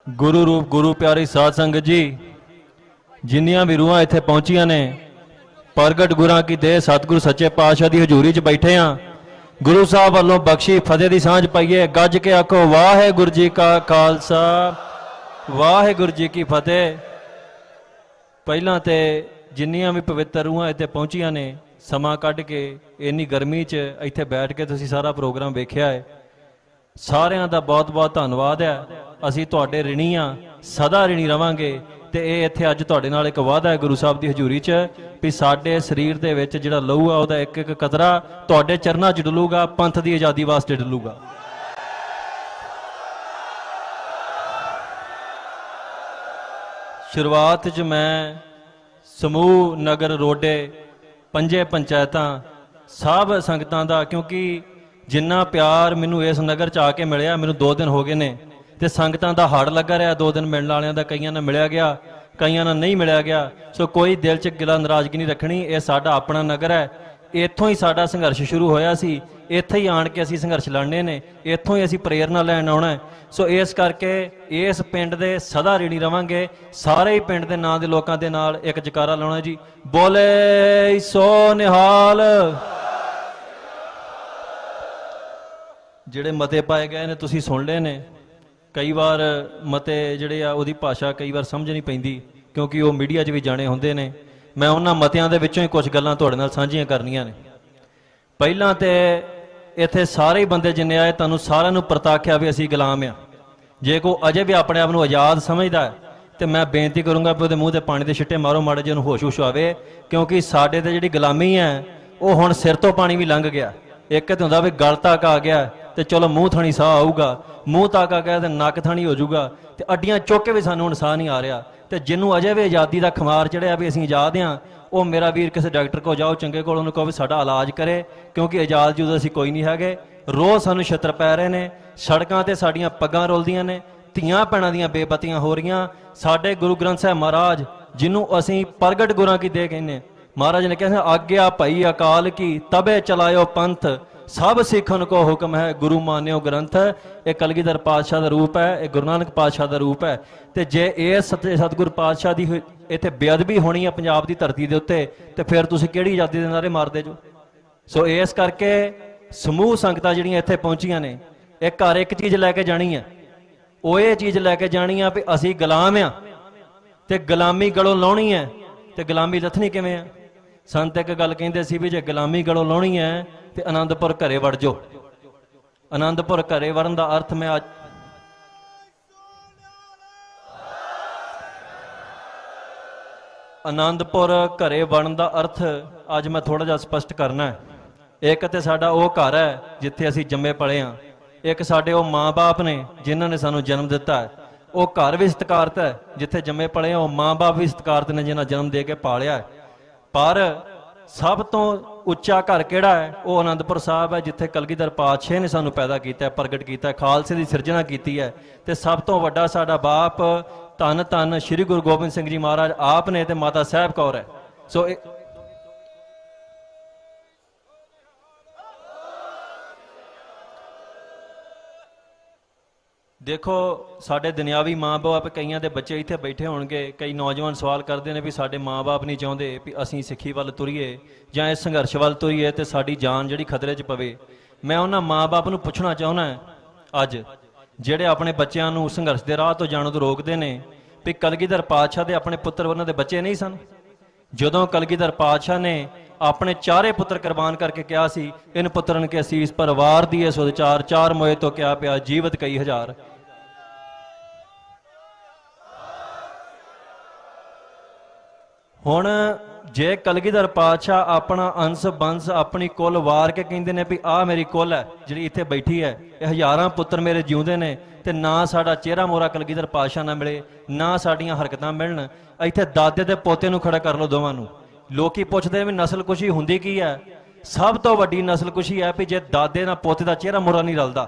गुरु रूप गुरु प्यारी साध संगत जी, जिन्नियां भी रूहां इत्थे पहुंचियां ने, प्रगट गुरां की देह सतगुरु सच्चे पातशाह की हजूरी च बैठे हाँ। गुरु साहब वालों बख्शी फतेह की सांझ पाइए। गज के आखो वाहेगुरु जी का खालसा वाहेगुरु जी की फतेह। पहलां ते जिन्नियां भी पवित्र रूहां इत्थे पहुंचियां ने, समा कढ़ के इन्नी गर्मी च इत्थे बैठ के तुसीं सारा प्रोग्राम वेखिया है, सारिਆਂ ਦਾ बहुत बहुत ਧੰਨਵਾਦ है। ਅਸੀਂ ਤੁਹਾਡੇ ਰਿਣੀ ਆ, ਸਦਾ ਰਿਣੀ ਰਵਾਂਗੇ। ਤੇ ਇਹ ਇੱਥੇ ਅੱਜ ਤੁਹਾਡੇ ਨਾਲ ਇੱਕ ਵਾਅਦਾ ਹੈ ਗੁਰੂ ਸਾਹਿਬ ਦੀ ਹਜ਼ੂਰੀ 'ਚ ਵੀ ਸਾਡੇ ਸਰੀਰ ਦੇ ਵਿੱਚ ਜਿਹੜਾ ਲਹੂ ਆ ਉਹਦਾ ਇੱਕ ਇੱਕ ਕਤਰਾ ਤੁਹਾਡੇ ਚਰਨਾਂ 'ਚ ਡੁੱਲੂਗਾ, ਪੰਥ ਦੀ ਆਜ਼ਾਦੀ ਵਾਸਤੇ ਡੁੱਲੂਗਾ। ਸ਼ੁਰੂਆਤ 'ਚ ਮੈਂ ਸਮੂਹ ਨਗਰ ਰੋਡੇ ਪੰਜੇ ਪੰਚਾਇਤਾਂ ਸਭ ਸੰਗਤਾਂ ਦਾ, ਕਿਉਂਕਿ जिन्ना प्यार मैनू इस नगर च आके मिलिया, मैनू 2 दिन हो गए ने ते संगतां दा हड़ लगा रहा। 2 दिन मिलने वालियां दा कईयां नाल मिलिया गया, कईयां नाल नहीं मिलिया गया। सो कोई दिल च गिला नाराजगी नहीं रखनी। ये साडा अपना नगर है, इत्थों ही साडा संघर्ष शुरू होया सी, इत्थे ही आण के असीं संघर्ष लड़ने ने, इत्थों ही असीं प्रेरणा लैण आउणा है। सो इस करके इस पिंड दे सदा ऋणी रवांगे। सारे ही पिंड दे नां दे लोकां दे नाल एक जकारा लाउणा जी, बोले सो निहाल। ਜਿਹੜੇ ਮਤੇ ਪਾਏ ਗਏ ਨੇ ਤੁਸੀਂ ਸੁਣ ਲਏ ਨੇ। ਕਈ ਵਾਰ ਮਤੇ ਜਿਹੜੇ ਆ ਉਹਦੀ ਭਾਸ਼ਾ ਕਈ ਵਾਰ ਸਮਝ ਨਹੀਂ ਪੈਂਦੀ, ਕਿਉਂਕਿ ਉਹ ਮੀਡੀਆ 'ਚ ਵੀ ਜਾਣੇ ਹੁੰਦੇ ਨੇ। ਮੈਂ ਉਹਨਾਂ ਮਤਿਆਂ ਦੇ ਵਿੱਚੋਂ ਹੀ ਕੁਝ ਗੱਲਾਂ ਤੁਹਾਡੇ ਨਾਲ ਸਾਂਝੀਆਂ ਕਰਨੀਆਂ ਨੇ। ਪਹਿਲਾਂ ਤੇ ਇੱਥੇ ਸਾਰੇ ਹੀ ਬੰਦੇ ਜਿੰਨੇ ਆਏ, ਤੁਹਾਨੂੰ ਸਾਰਿਆਂ ਨੂੰ ਪ੍ਰਤਾਖਿਆ ਵੀ ਅਸੀਂ ਗੁਲਾਮ ਆ। ਜੇ ਕੋਈ ਅਜੇ ਵੀ ਆਪਣੇ ਆਪ ਨੂੰ ਆਜ਼ਾਦ ਸਮਝਦਾ ਤੇ ਮੈਂ ਬੇਨਤੀ ਕਰੂੰਗਾ ਵੀ ਉਹਦੇ ਮੂੰਹ ਤੇ ਪਾਣੀ ਦੇ ਛਿੱਟੇ ਮਾਰੋ, ਮਾੜੇ ਜਿਹੇ ਨੂੰ ਹੋਸ਼ ਆਵੇ। ਕਿਉਂਕਿ ਸਾਡੇ ਤੇ ਜਿਹੜੀ ਗੁਲਾਮੀ ਹੈ ਉਹ ਹੁਣ ਸਿਰ ਤੋਂ ਪਾਣੀ ਵੀ ਲੰਘ ਗਿਆ। ਇੱਕ ਤੇ ਹੁੰਦਾ ਵੀ ਗਲ ਤੱਕ ਆ ਗਿਆ ਤੇ ਚਲੋ ਮੂੰਹ ਥਾਣੀ ਸਾਹ ਆਊਗਾ, ਮੂੰਹ ਤੱਕ ਆ ਗਿਆ ਤੇ ਨੱਕ ਥਾਣੀ ਹੋ ਜਾਊਗਾ, ਤੇ ਅੱਡੀਆਂ ਚੁੱਕ ਕੇ ਵੀ ਸਾਨੂੰ ਹੁਣ ਸਾਹ ਨਹੀਂ ਆ ਰਿਹਾ। ਤੇ ਜਿਹਨੂੰ ਅਜੇ ਵੀ ਆਜ਼ਾਦੀ ਦਾ ਖਮਾਰ ਚੜਿਆ ਵੀ ਅਸੀਂ ਆਜ਼ਾਦ ਹਾਂ, ਉਹ ਮੇਰਾ ਵੀਰ ਕਿਸੇ ਡਾਕਟਰ ਕੋਲ ਜਾਓ ਚੰਗੇ ਕੋਲ, ਉਹਨੂੰ ਕਹੋ ਵੀ ਸਾਡਾ ਇਲਾਜ ਕਰੇ, ਕਿਉਂਕਿ ਆਜ਼ਾਦ ਜਦੋਂ ਅਸੀਂ ਕੋਈ ਨਹੀਂ ਹੈਗੇ। ਰੋਜ਼ ਸਾਨੂੰ ਛਿੱਤਰ ਪੈ ਰਹੇ ਨੇ, ਸੜਕਾਂ ਤੇ ਸਾਡੀਆਂ ਪੱਗਾਂ ਰੁਲਦੀਆਂ ਨੇ, ਧੀਆਂ ਭੈਣਾਂ ਦੀਆਂ ਬੇਪਤੀਆਂ ਹੋ ਰਹੀਆਂ। ਸਾਡੇ ਗੁਰੂ ਗ੍ਰੰਥ ਸਾਹਿਬ ਮਹਾਰਾਜ ਜਿਹਨੂੰ ਅਸੀਂ ਪ੍ਰਗਟ ਗੁਰਾਂ ਕੀ ਦੇ ਕਹਿੰਦੇ, ਮਹਾਰਾਜ ਨੇ ਕਿਹਾ ਆਗਿਆ ਭਈ ਅਕਾਲ ਕੀ ਤਬੇ ਚਲਾਇਓ ਪੰਥ, सब सिखन को हुक्म है गुरु मान्यो ग्रंथ। ये कलगीधर पातशाह का रूप है, ये गुरु नानक पातशाह का रूप है। तो जे इस सतगुरु पातशाह की इत्थे बेअदबी होनी है पंजाब की धरती के उत्ते, तो फिर तुसीं किहड़ी आज़ादी दे नारे मारदे जो। सो इस करके समूह संगतां जिहड़ियां इत्थे पहुंचियां ने, एक घर एक चीज़ लैके जानी है। वो ये चीज़ लैके जानी है भी असीं गुलाम आ, ते गुलामी गलों लाउणी है, ते गुलामी लथनी किवें आ। संत एक गल कहिंदे सी भी जे गुलामी गलों लाउणी है ते आनंदपुर घरे वड़ जाओ। आनंदपुर घरे वड़न का अर्थ मैं अज आनंदपुर घरे वड़न का अर्थ अज मैं थोड़ा जिहा स्पष्ट करना है। एक ते साडा वो घर है जिथे असीं जम्मे पले हाँ, एक साडे वो माँ बाप ने जिन्हां ने सानूं जन्म दिता है। वो घर भी सत्कारत है जिथे जम्मे पले हैं, वो माँ बाप भी सत्कारत ने जिन्हां जन्म दे के पालिया है। पर सब तो उच्चा घर किहड़ा है? वो आनंदपुर साहब है जिथे कलगीधर पातशाह ने सानू पैदा किया, प्रगट किया, खालसे की सिरजना की है। तो सब तो वड्डा साडा बाप धन धन श्री गुरु गोबिंद सिंह जी महाराज आप ने ते माता साहब कौर है। सो देखो साडे दुनियावी माँ बाप कईयां दे बच्चे इत्थे बैठे होणगे, कई नौजवान सवाल करते हैं भी साडे माँ बाप नहीं चाहते भी असीं सिੱਖੀ ਵੱਲ तुरीए जां इस संघर्ष ਵੱਲ तुरीए ते साडी जान जिहड़ी खतरे 'ਚ पवे। मैं उन्हां माँ बाप नूं पुछना चाहुंदा अज जिहड़े अपने बच्चों नूं संघर्ष के राह तो जाण तो रोकते हैं भी कलगीधर पातशाह दे अपने पुत्र उन्हां दे बच्चे नहीं सन। जदों कलगीधर पातशाह ने अपने 4 पुत्र कुर्बान करके कहा सी, इन पुत्रन के असीस पर वार दिए सुध चार, चार मोए तो क्या पिया जीवत कई हजार। हुण जे कलगीधर पातशाह अपना अंश बंश अपनी कुल वार के कहिंदे ने भी आ मेरी कुल है जिहड़ी इत्थे बैठी है, ये हज़ारां पुत्र मेरे जिउंदे ने, ते ना साडा चेहरा मोहरा कलगीधर पातशाह ना मिले, ना साडियां हरकतां मिलण। इत्थे दादे ते पोते नूं खड़ा कर लो दोवां नूं। लोकी पुछदे भी नस्ल कुशी हुंदी की है? सब तो वड्डी नस्ल कुशी है भी जे दादे नाल पोते दा चेहरा मोहरा नहीं रलदा,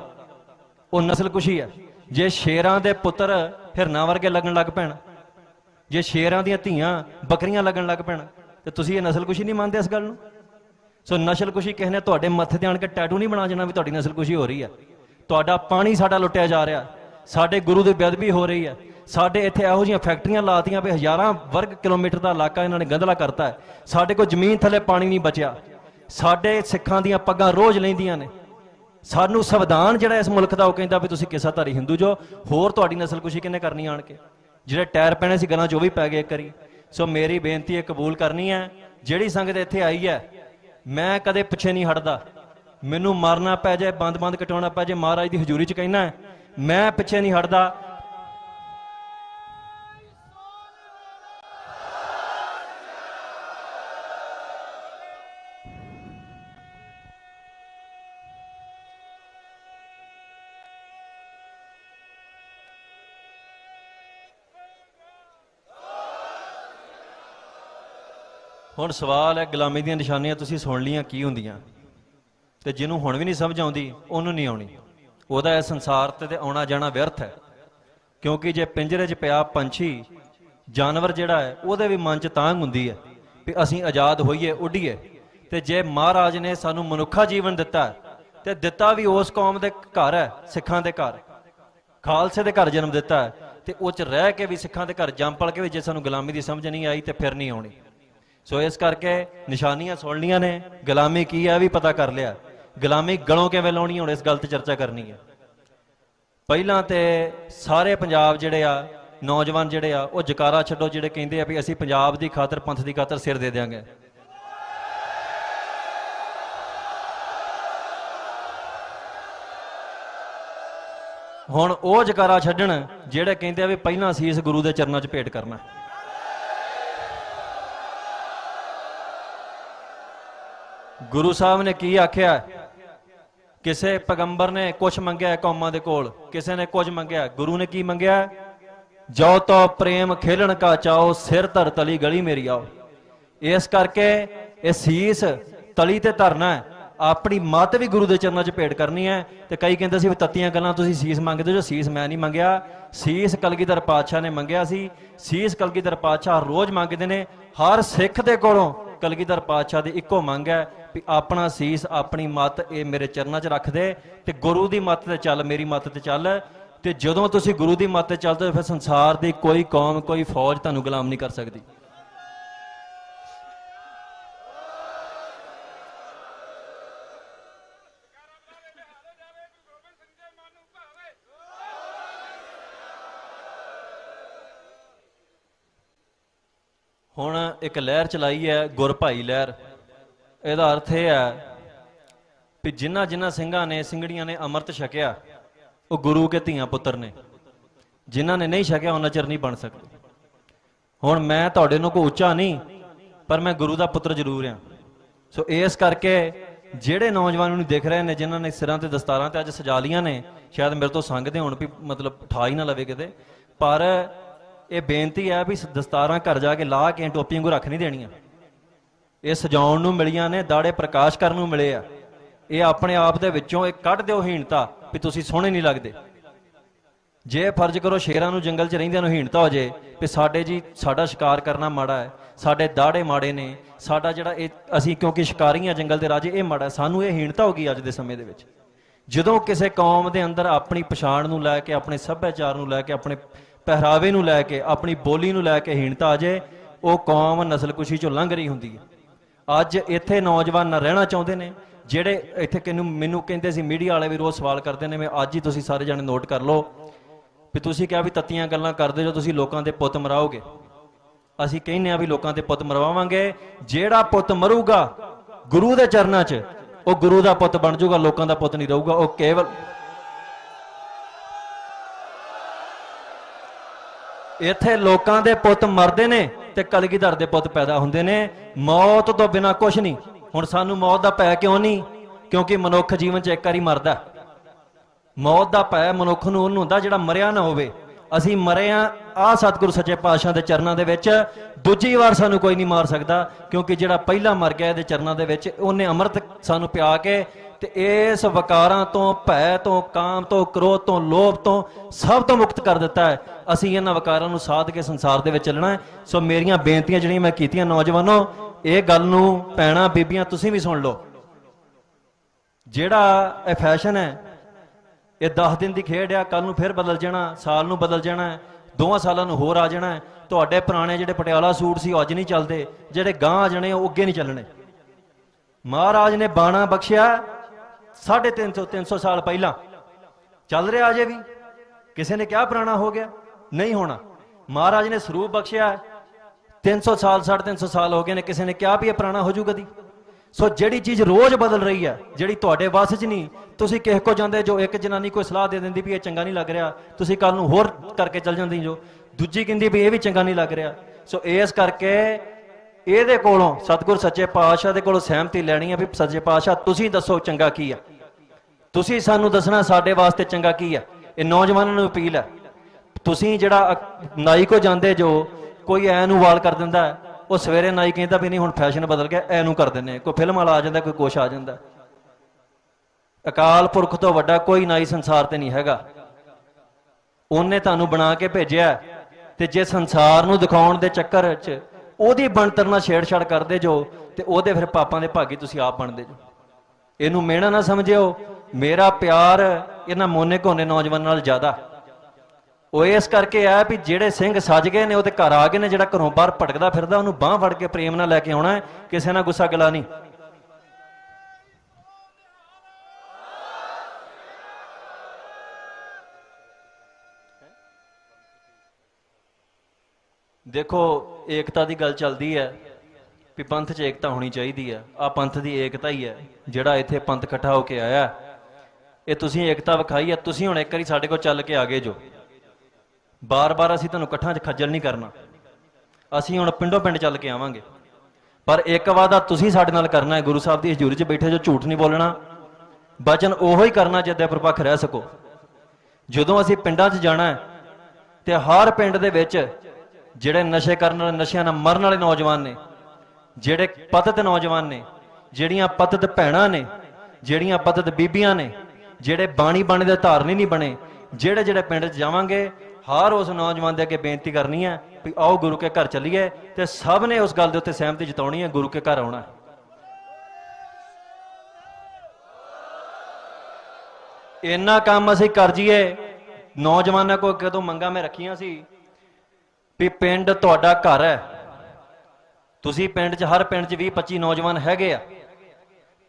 वो नस्ल कुशी है। जे शेरां दे पुत्र हिरनां वर्गे लगन लग पैण, जे शेरां दियां धीआं बकरियां लगन लग पैण, ते तुसीं ये नस्ल कुशी नहीं मानदे इस गल नूं। सो नस्ल कुशी किसी ने तुहाडे मत्थे ते आण के टैटू नहीं बना जाना भी तुहाडी नस्ल कुशी हो रही है। तुहाडा पानी साडा लुटिया जा रहा, साडे गुरु की बेअदबी हो रही है, साडे इत्थे इहो जिहियां फैक्ट्रियां लातियां भी 1000 वर्ग किलोमीटर का इलाका इन्होंने गंदला करता है, साडे कोल जमीन थले पानी नहीं बचिया, साडे सिखां दियां पग्गां रोज़ लैंदियां ने, सानू संविधान जिहड़ा इस मुल्क का वो कहता भी तुसीं किसाधारी हिंदू जो, होर तुहाडी नस्लकुशी किहने करनी आण के, जिहड़े टायर पैने सी गल्लां 'च भी पै गए एक वारी। सो मेरी बेनती है कबूल करनी है, जिहड़ी संगत इत्थे आई है मैं कदे पिछे नहीं हटदा, मैनू मारना पै जाए बंद बंद कटाउणा पै जाए, महाराज की हजूरी च कहना है मैं पिछे नहीं हटदा। हुण सवाल है गुलामी दी निशानियां तुसीं सुन लियां की हुंदियां, ते जिन्हों हुण भी नहीं समझ आउंदी उहनूं नहीं आउणी, उहदा इस संसार ते आउणा जाना व्यर्थ है। क्योंकि जे पिंजरे च पिया पंछी जानवर जिहड़ा है उहदे भी मन च तांग हुंदी है भी असीं आज़ाद होईए उड्डीए, ते जे महाराज ने सानूं मनुखा जीवन दिता है ते दिता भी उस कौम दे घर है, सिखां दे घर, खालसे दे घर जन्म दिता है, ते उह च रह के भी सिखां दे घर जंम पल के भी जे सानूं गुलामी दी समझ नहीं आई तो फिर नहीं आउणी। सो इस करके निशानियां सुन लिया ने, गुलामी की है भी पता कर लिया, गुलामी गलों किवें लाउणी हुण इस गल ते चर्चा करनी है। पहलां ते सारे पंजाब जिहड़े आ नौजवान जिहड़े आ वो जकारा छड्डो जिहड़े कहिंदे आ भी असीं पंजाब दी खातर पंथ दी खातर सिर दे देंगे। हुण वो जकारा छड्डण जिहड़े कहिंदे आ भी पहलां सीस गुरु दे चरनां च भेट करना। गुरु साहब ने की आख्या, किसे पैगंबर ने कुछ मंगया कौमां दे कोल, किसे ने कुछ मंगया, गुरु ने की मंगया, जो तो प्रेम खेलन का चाओ सिर धर तली गली मेरी आओ। इस करके ये सीस तली ते धरना है, अपनी मत भी गुरु के चरणों च भेंट करनी है। तो कई कहते सी तत्तियां गल्लां तुसीं सीस मंगदे जो, सीस मैं नहीं मंगया, सीस कलगीधर पातशाह ने मंगया सी। सीस कलगीधर पातशाह रोज़ मंगते हैं, हर सिख दे कोलों कलगीधर पातशाह की इक्को मंग है भी अपना सीस अपनी मत ये मेरे चरणों च रख दे ते गुरु की मत ते चल, मेरी मत ते चल। तो जदों तुसीं गुरु की मत ते चलदे फिर संसार की कोई कौम कोई फौज तुहानूं गुलाम नहीं कर सकती। हुण एक लहर चलाई है गुर भाई लहर। ਇਹਦਾ अर्थ यह है भी जिन्हां जिन्हां ਸਿੰਘਾਂ ने ਸਿੰਘੜੀਆਂ ने अमृत छकिया वो गुरु के ਧੀਆਂ पुत्र ने, जिन्हां ने नहीं छकिया उन्ना चिर नहीं बन सकते। हुण मैं तुहाडे नूं कोई उच्चा नहीं पर मैं गुरु का पुत्र जरूर हाँ। सो इस करके ਜਿਹੜੇ नौजवानों देख रहे हैं जिन्होंने सिरां ते दस्तारां ते अज सजा लियां ने, शायद मेरे तो संगदे होण भी मतलब ठा ही ना लवे किते, पर यह बेनती है भी दस्तारां घर जाके ला के टोपियां को रख नहीं देनियां। ये सजाउण नूं मिलियां ने, दाड़े प्रकाश करन नूं मिले आ। ये अपने आप दे विचों एक कढ दिओ हीनता भी तुसीं सोहणे नहीं लगदे। जे फर्ज करो शेरां नूं जंगल च रहिंदिआं नूं हीनता हो जाए भी साडे जी साडा शिकार करना माड़ा है, साडे दाड़े माड़े ने, साडा जिहड़ा असीं क्योंकि शिकारी हां जंगल दे राजे, ये माड़ा, सानूं ये हीनता हो गई अज दे समय दे विच। जदों किसी कौम दे अंदर अपनी पछाण नूं लैके, अपने सभ्याचार नूं लैके, अपने पहरावे नूं लैके, अपनी बोली नूं लैके हीनता आ जाए, वो कौम नस्लकुशी चों लंघ रही हुंदी है। अज इत्थे नौजवान रहना चाहुंदे ने, जिहड़े इत्थे किनू मैनू कहंदे सी मीडिया वाले भी रोज़ सवाल करते हैं, मैं अज ही तुसीं सारे जने नोट कर लो भी तुसीं कहा भी तत्तियां गल्लां करदे जो तुसीं लोकां दे पुੱਤ मराओगे। असीं कहने आ भी लोकां दे पुੱਤ मरवावांगे, जिहड़ा पुੱਤ मरूगा गुरु दे चरनां च वो गुरु दा पुੱਤ बन जाऊगा, लोकां दा पुੱਤ नहीं रहूगा। वो केवल इत्थे लोकां दे पुੱਤ मरदे ने ते कलगीधर दे पुੱਤ पैदा हुंदे ने। मौत तो बिना कुछ नहीं। हुण सानूं मौत दा भै क्यों नहीं? क्योंकि मनुख जीवन च एक बारी मरदा। मौत दा भै मनुख नूं उहनूं हुंदा जिहड़ा मरिया ना होवे। असीं मरे आ सतगुरु सच्चे पातशाह दे चरनां दे विच दूजी वार सानूं कोई नहीं मार सकदा, क्योंकि जिहड़ा पहिला मर गया इहदे चरनां दे विच उहने अमृत सानूं पिया के ते इस वकारां तो, भै तो, काम तो, क्रोध तो, लोभ तो सब तो मुक्त कर दिता है। असीं इन्हां वकारां नूं साध के संसार दे विच चलना है। सो मेरियां बेनतियां जिहड़ियां मैं कीतियां नौजवानों, ये गल नूं भैणां बीबियां तुसीं भी सुण लो। जिहड़ा ये फैशन है ਇਹ 10 ਦਿਨ ਦੀ ਖੇਡ ਆ, ਕੱਲ ਨੂੰ ਫਿਰ ਬਦਲ ਜਾਣਾ, ਸਾਲ ਨੂੰ ਬਦਲ ਜਾਣਾ, 2 ਸਾਲਾਂ ਨੂੰ ਹੋਰ ਆ ਜਾਣਾ। ਤੁਹਾਡੇ ਪੁਰਾਣੇ ਜਿਹੜੇ ਪਟਿਆਲਾ ਸੂਟ ਸੀ ਉਹ ਅੱਜ ਨਹੀਂ ਚੱਲਦੇ, ਜਿਹੜੇ ਗਾਂ ਆ ਜਾਣੇ ਉਹ ਅੱਗੇ ਨਹੀਂ ਚੱਲਣੇ। ਮਹਾਰਾਜ ਨੇ ਬਾਣਾ ਬਖਸ਼ਿਆ 350 ਸਾਲ ਪਹਿਲਾਂ, ਚੱਲ ਰਿਹਾ ਅਜੇ ਵੀ। ਕਿਸੇ ਨੇ ਕਿਹਾ ਪੁਰਾਣਾ ਹੋ ਗਿਆ, ਨਹੀਂ ਹੋਣਾ। ਮਹਾਰਾਜ ਨੇ ਸਰੂਪ ਬਖਸ਼ਿਆ 300 ਸਾਲ 350 ਸਾਲ ਹੋ ਗਏ ਨੇ, ਕਿਸੇ ਨੇ ਕਿਹਾ ਵੀ ਇਹ ਪੁਰਾਣਾ ਹੋ ਜੂ ਕਦੀ। ਸੋ ਜਿਹੜੀ ਚੀਜ਼ ਰੋਜ਼ ਬਦਲ ਰਹੀ ਹੈ, ਜਿਹੜੀ ਤੁਹਾਡੇ ਵੱਸ 'ਚ ਨਹੀਂ, ਤੁਸੀਂ ਕਿਸੇ ਕੋ ਜਾਂਦੇ ਜੋ, ਇੱਕ ਜਨਾਨੀ ਕੋਈ ਸਲਾਹ ਦੇ ਦਿੰਦੀ ਵੀ ਇਹ ਚੰਗਾ ਨਹੀਂ ਲੱਗ ਰਿਹਾ, ਤੁਸੀਂ ਕੱਲ ਨੂੰ ਹੋਰ ਕਰਕੇ ਚੱਲ ਜਾਂਦੀ ਜੋ, ਦੂਜੀ ਕਹਿੰਦੀ ਵੀ ਇਹ ਵੀ ਚੰਗਾ ਨਹੀਂ ਲੱਗ ਰਿਹਾ। ਸੋ ਇਸ ਕਰਕੇ ਇਹਦੇ ਕੋਲੋਂ ਸਤਿਗੁਰ ਸੱਚੇ ਪਾਤਸ਼ਾਹ ਦੇ ਕੋਲੋਂ ਸਹਿਮਤੀ ਲੈਣੀ ਹੈ ਵੀ ਸੱਚੇ ਪਾਤਸ਼ਾਹ ਤੁਸੀਂ ਦੱਸੋ ਚੰਗਾ ਕੀ ਆ, ਤੁਸੀਂ ਸਾਨੂੰ ਦੱਸਣਾ ਸਾਡੇ ਵਾਸਤੇ ਚੰਗਾ ਕੀ ਆ। ਇਹ ਨੌਜਵਾਨਾਂ ਨੂੰ ਅਪੀਲ ਹੈ। ਤੁਸੀਂ ਜਿਹੜਾ ਨਾਈ ਕੋ ਜਾਂਦੇ ਜੋ, ਕੋਈ ਐ ਨੂੰ ਵਾਲ ਕਰ ਦਿੰਦਾ, ਉਹ ਸਵੇਰੇ ਨਾਈ ਕਹਿੰਦਾ ਵੀ ਨਹੀਂ ਹੁਣ ਫੈਸ਼ਨ ਬਦਲ ਗਿਆ, ਐ ਨੂੰ ਕਰ ਦਿੰਦੇ। ਕੋਈ ਫਿਲਮ ਵਾਲਾ ਆ ਜਾਂਦਾ, ਕੋਈ ਕੁਛ ਆ ਜਾਂਦਾ। ਅਕਾਲ ਪੁਰਖ ਤੋਂ ਵੱਡਾ ਕੋਈ ਨਾਈ ਸੰਸਾਰ ਤੇ ਨਹੀਂ ਹੈਗਾ। ਉਹਨੇ ਤੁਹਾਨੂੰ ਬਣਾ ਕੇ ਭੇਜਿਆ, ਤੇ ਜੇ ਸੰਸਾਰ ਨੂੰ ਦਿਖਾਉਣ ਦੇ ਚੱਕਰ 'ਚ ਉਹਦੀ ਬਣਤਰ ਨਾਲ ਛੇੜਛਾੜ ਕਰਦੇ ਜੋ, ਤੇ ਉਹਦੇ ਫਿਰ ਪਾਪਾਂ ਦੇ ਭਾਗੀ ਤੁਸੀਂ ਆਪ ਬਣਦੇ ਜੋ। ਇਹਨੂੰ ਮਿਹਣਾ ਨਾ ਸਮਝਿਓ। ਮੇਰਾ ਪਿਆਰ ਇਹਨਾਂ ਮੋਨੇ ਘੋਨੇ ਨੌਜਵਾਨਾਂ ਨਾਲ ਜ਼ਿਆਦਾ। ਉਹ ਇਸ ਕਰਕੇ ਆ ਵੀ ਜਿਹੜੇ ਸਿੰਘ ਸੱਜ ਗਏ ਨੇ ਉਹ ਤੇ ਘਰ ਆ ਗਏ ਨੇ, ਜਿਹੜਾ ਘਰੋਂ ਬਾਹਰ ਭਟਕਦਾ ਫਿਰਦਾ ਉਹਨੂੰ ਬਾਂਹ ਫੜ ਕੇ ਪ੍ਰੇਮ ਨਾਲ ਲੈ ਕੇ ਆਉਣਾ, ਕਿਸੇ ਨਾਲ ਗੁੱਸਾ ਗਿਲਾ ਨਹੀਂ। ਦੇਖੋ ਏਕਤਾ ਦੀ ਗੱਲ ਚੱਲਦੀ ਹੈ ਵੀ ਪੰਥ 'ਚ ਏਕਤਾ ਹੋਣੀ ਚਾਹੀਦੀ ਹੈ। ਆ ਪੰਥ ਦੀ ਏਕਤਾ ਹੀ ਹੈ, ਜਿਹੜਾ ਇੱਥੇ ਪੰਥ ਇਕੱਠਾ ਹੋ ਕੇ ਆਇਆ। ਇਹ ਤੁਸੀਂ ਏਕਤਾ ਵਿਖਾਈ ਹੈ। ਤੁਸੀਂ ਹੁਣ ਇੱਕ ਵਾਰੀ ਸਾਡੇ ਕੋਲ ਚੱਲ ਕੇ ਆ ਗਏ ਜੋ, ਬਾਰ-ਬਾਰ ਅਸੀਂ ਤੁਹਾਨੂੰ ਇਕੱਠਾਂ 'ਚ ਖੱਜਲ ਨਹੀਂ ਕਰਨਾ। ਅਸੀਂ ਹੁਣ ਪਿੰਡੋਂ ਪਿੰਡ ਚੱਲ ਕੇ ਆਵਾਂਗੇ, ਪਰ ਇੱਕ ਵਾਦਾ ਤੁਸੀਂ ਸਾਡੇ ਨਾਲ ਕਰਨਾ ਹੈ। ਗੁਰੂ ਸਾਹਿਬ ਦੀ ਹਜ਼ੂਰੀ 'ਚ ਬੈਠੇ ਜੋ, ਝੂਠ ਨਹੀਂ ਬੋਲਣਾ, ਬਚਨ ਉਹੋ ਹੀ ਕਰਨਾ ਜਿੱਦਾਂ ਪ੍ਰਪੱਖ ਰਹਿ ਸਕੋ। ਜਦੋਂ ਅਸੀਂ ਪਿੰਡਾਂ 'ਚ ਜਾਣਾ ਹੈ ਤੇ ਹਰ ਪਿੰਡ ਦੇ ਵਿੱਚ ਜਿਹੜੇ ਨਸ਼ੇ ਕਰਨ ਵਾਲੇ, ਨਸ਼ਿਆਂ ਨਾਲ ਮਰਨ ਵਾਲੇ ਨੌਜਵਾਨ ਨੇ, ਜਿਹੜੇ ਪਤਿਤ ਨੌਜਵਾਨ ਨੇ, ਜਿਹੜੀਆਂ ਪਤਿਤ ਭੈਣਾਂ ਨੇ, ਜਿਹੜੀਆਂ ਪਤਿਤ ਬੀਬੀਆਂ ਨੇ, ਜਿਹੜੇ ਬਾਣੀ ਬਾਣੇ ਦੇ ਧਾਰਨੀ ਨਹੀਂ ਬਣੇ, ਜਿਹੜੇ ਪਿੰਡ 'ਚ ਜਾਵਾਂਗੇ, ਹਰ ਉਸ ਨੌਜਵਾਨ ਦੇ ਅੱਗੇ ਬੇਨਤੀ ਕਰਨੀ ਹੈ ਵੀ ਆਓ ਗੁਰੂ ਕੇ ਘਰ ਚੱਲੀਏ, ਤੇ ਸਭ ਨੇ ਉਸ ਗੱਲ ਦੇ ਉੱਤੇ ਸਹਿਮਤੀ ਜਤਾਉਣੀ ਹੈ, ਗੁਰੂ ਕੇ ਘਰ ਆਉਣਾ। ਇੰਨਾ ਕੰਮ ਅਸੀਂ ਕਰ ਜੀਏ। ਨੌਜਵਾਨਾਂ ਕੋਲ ਕਦੋਂ ਮੰਗਾਂ ਮੈਂ ਰੱਖੀਆਂ ਸੀ ਵੀ ਪਿੰਡ ਤੁਹਾਡਾ ਘਰ ਹੈ, ਤੁਸੀਂ ਪਿੰਡ 'ਚ, ਹਰ ਪਿੰਡ 'ਚ 20-25 ਨੌਜਵਾਨ ਹੈਗੇ ਆ,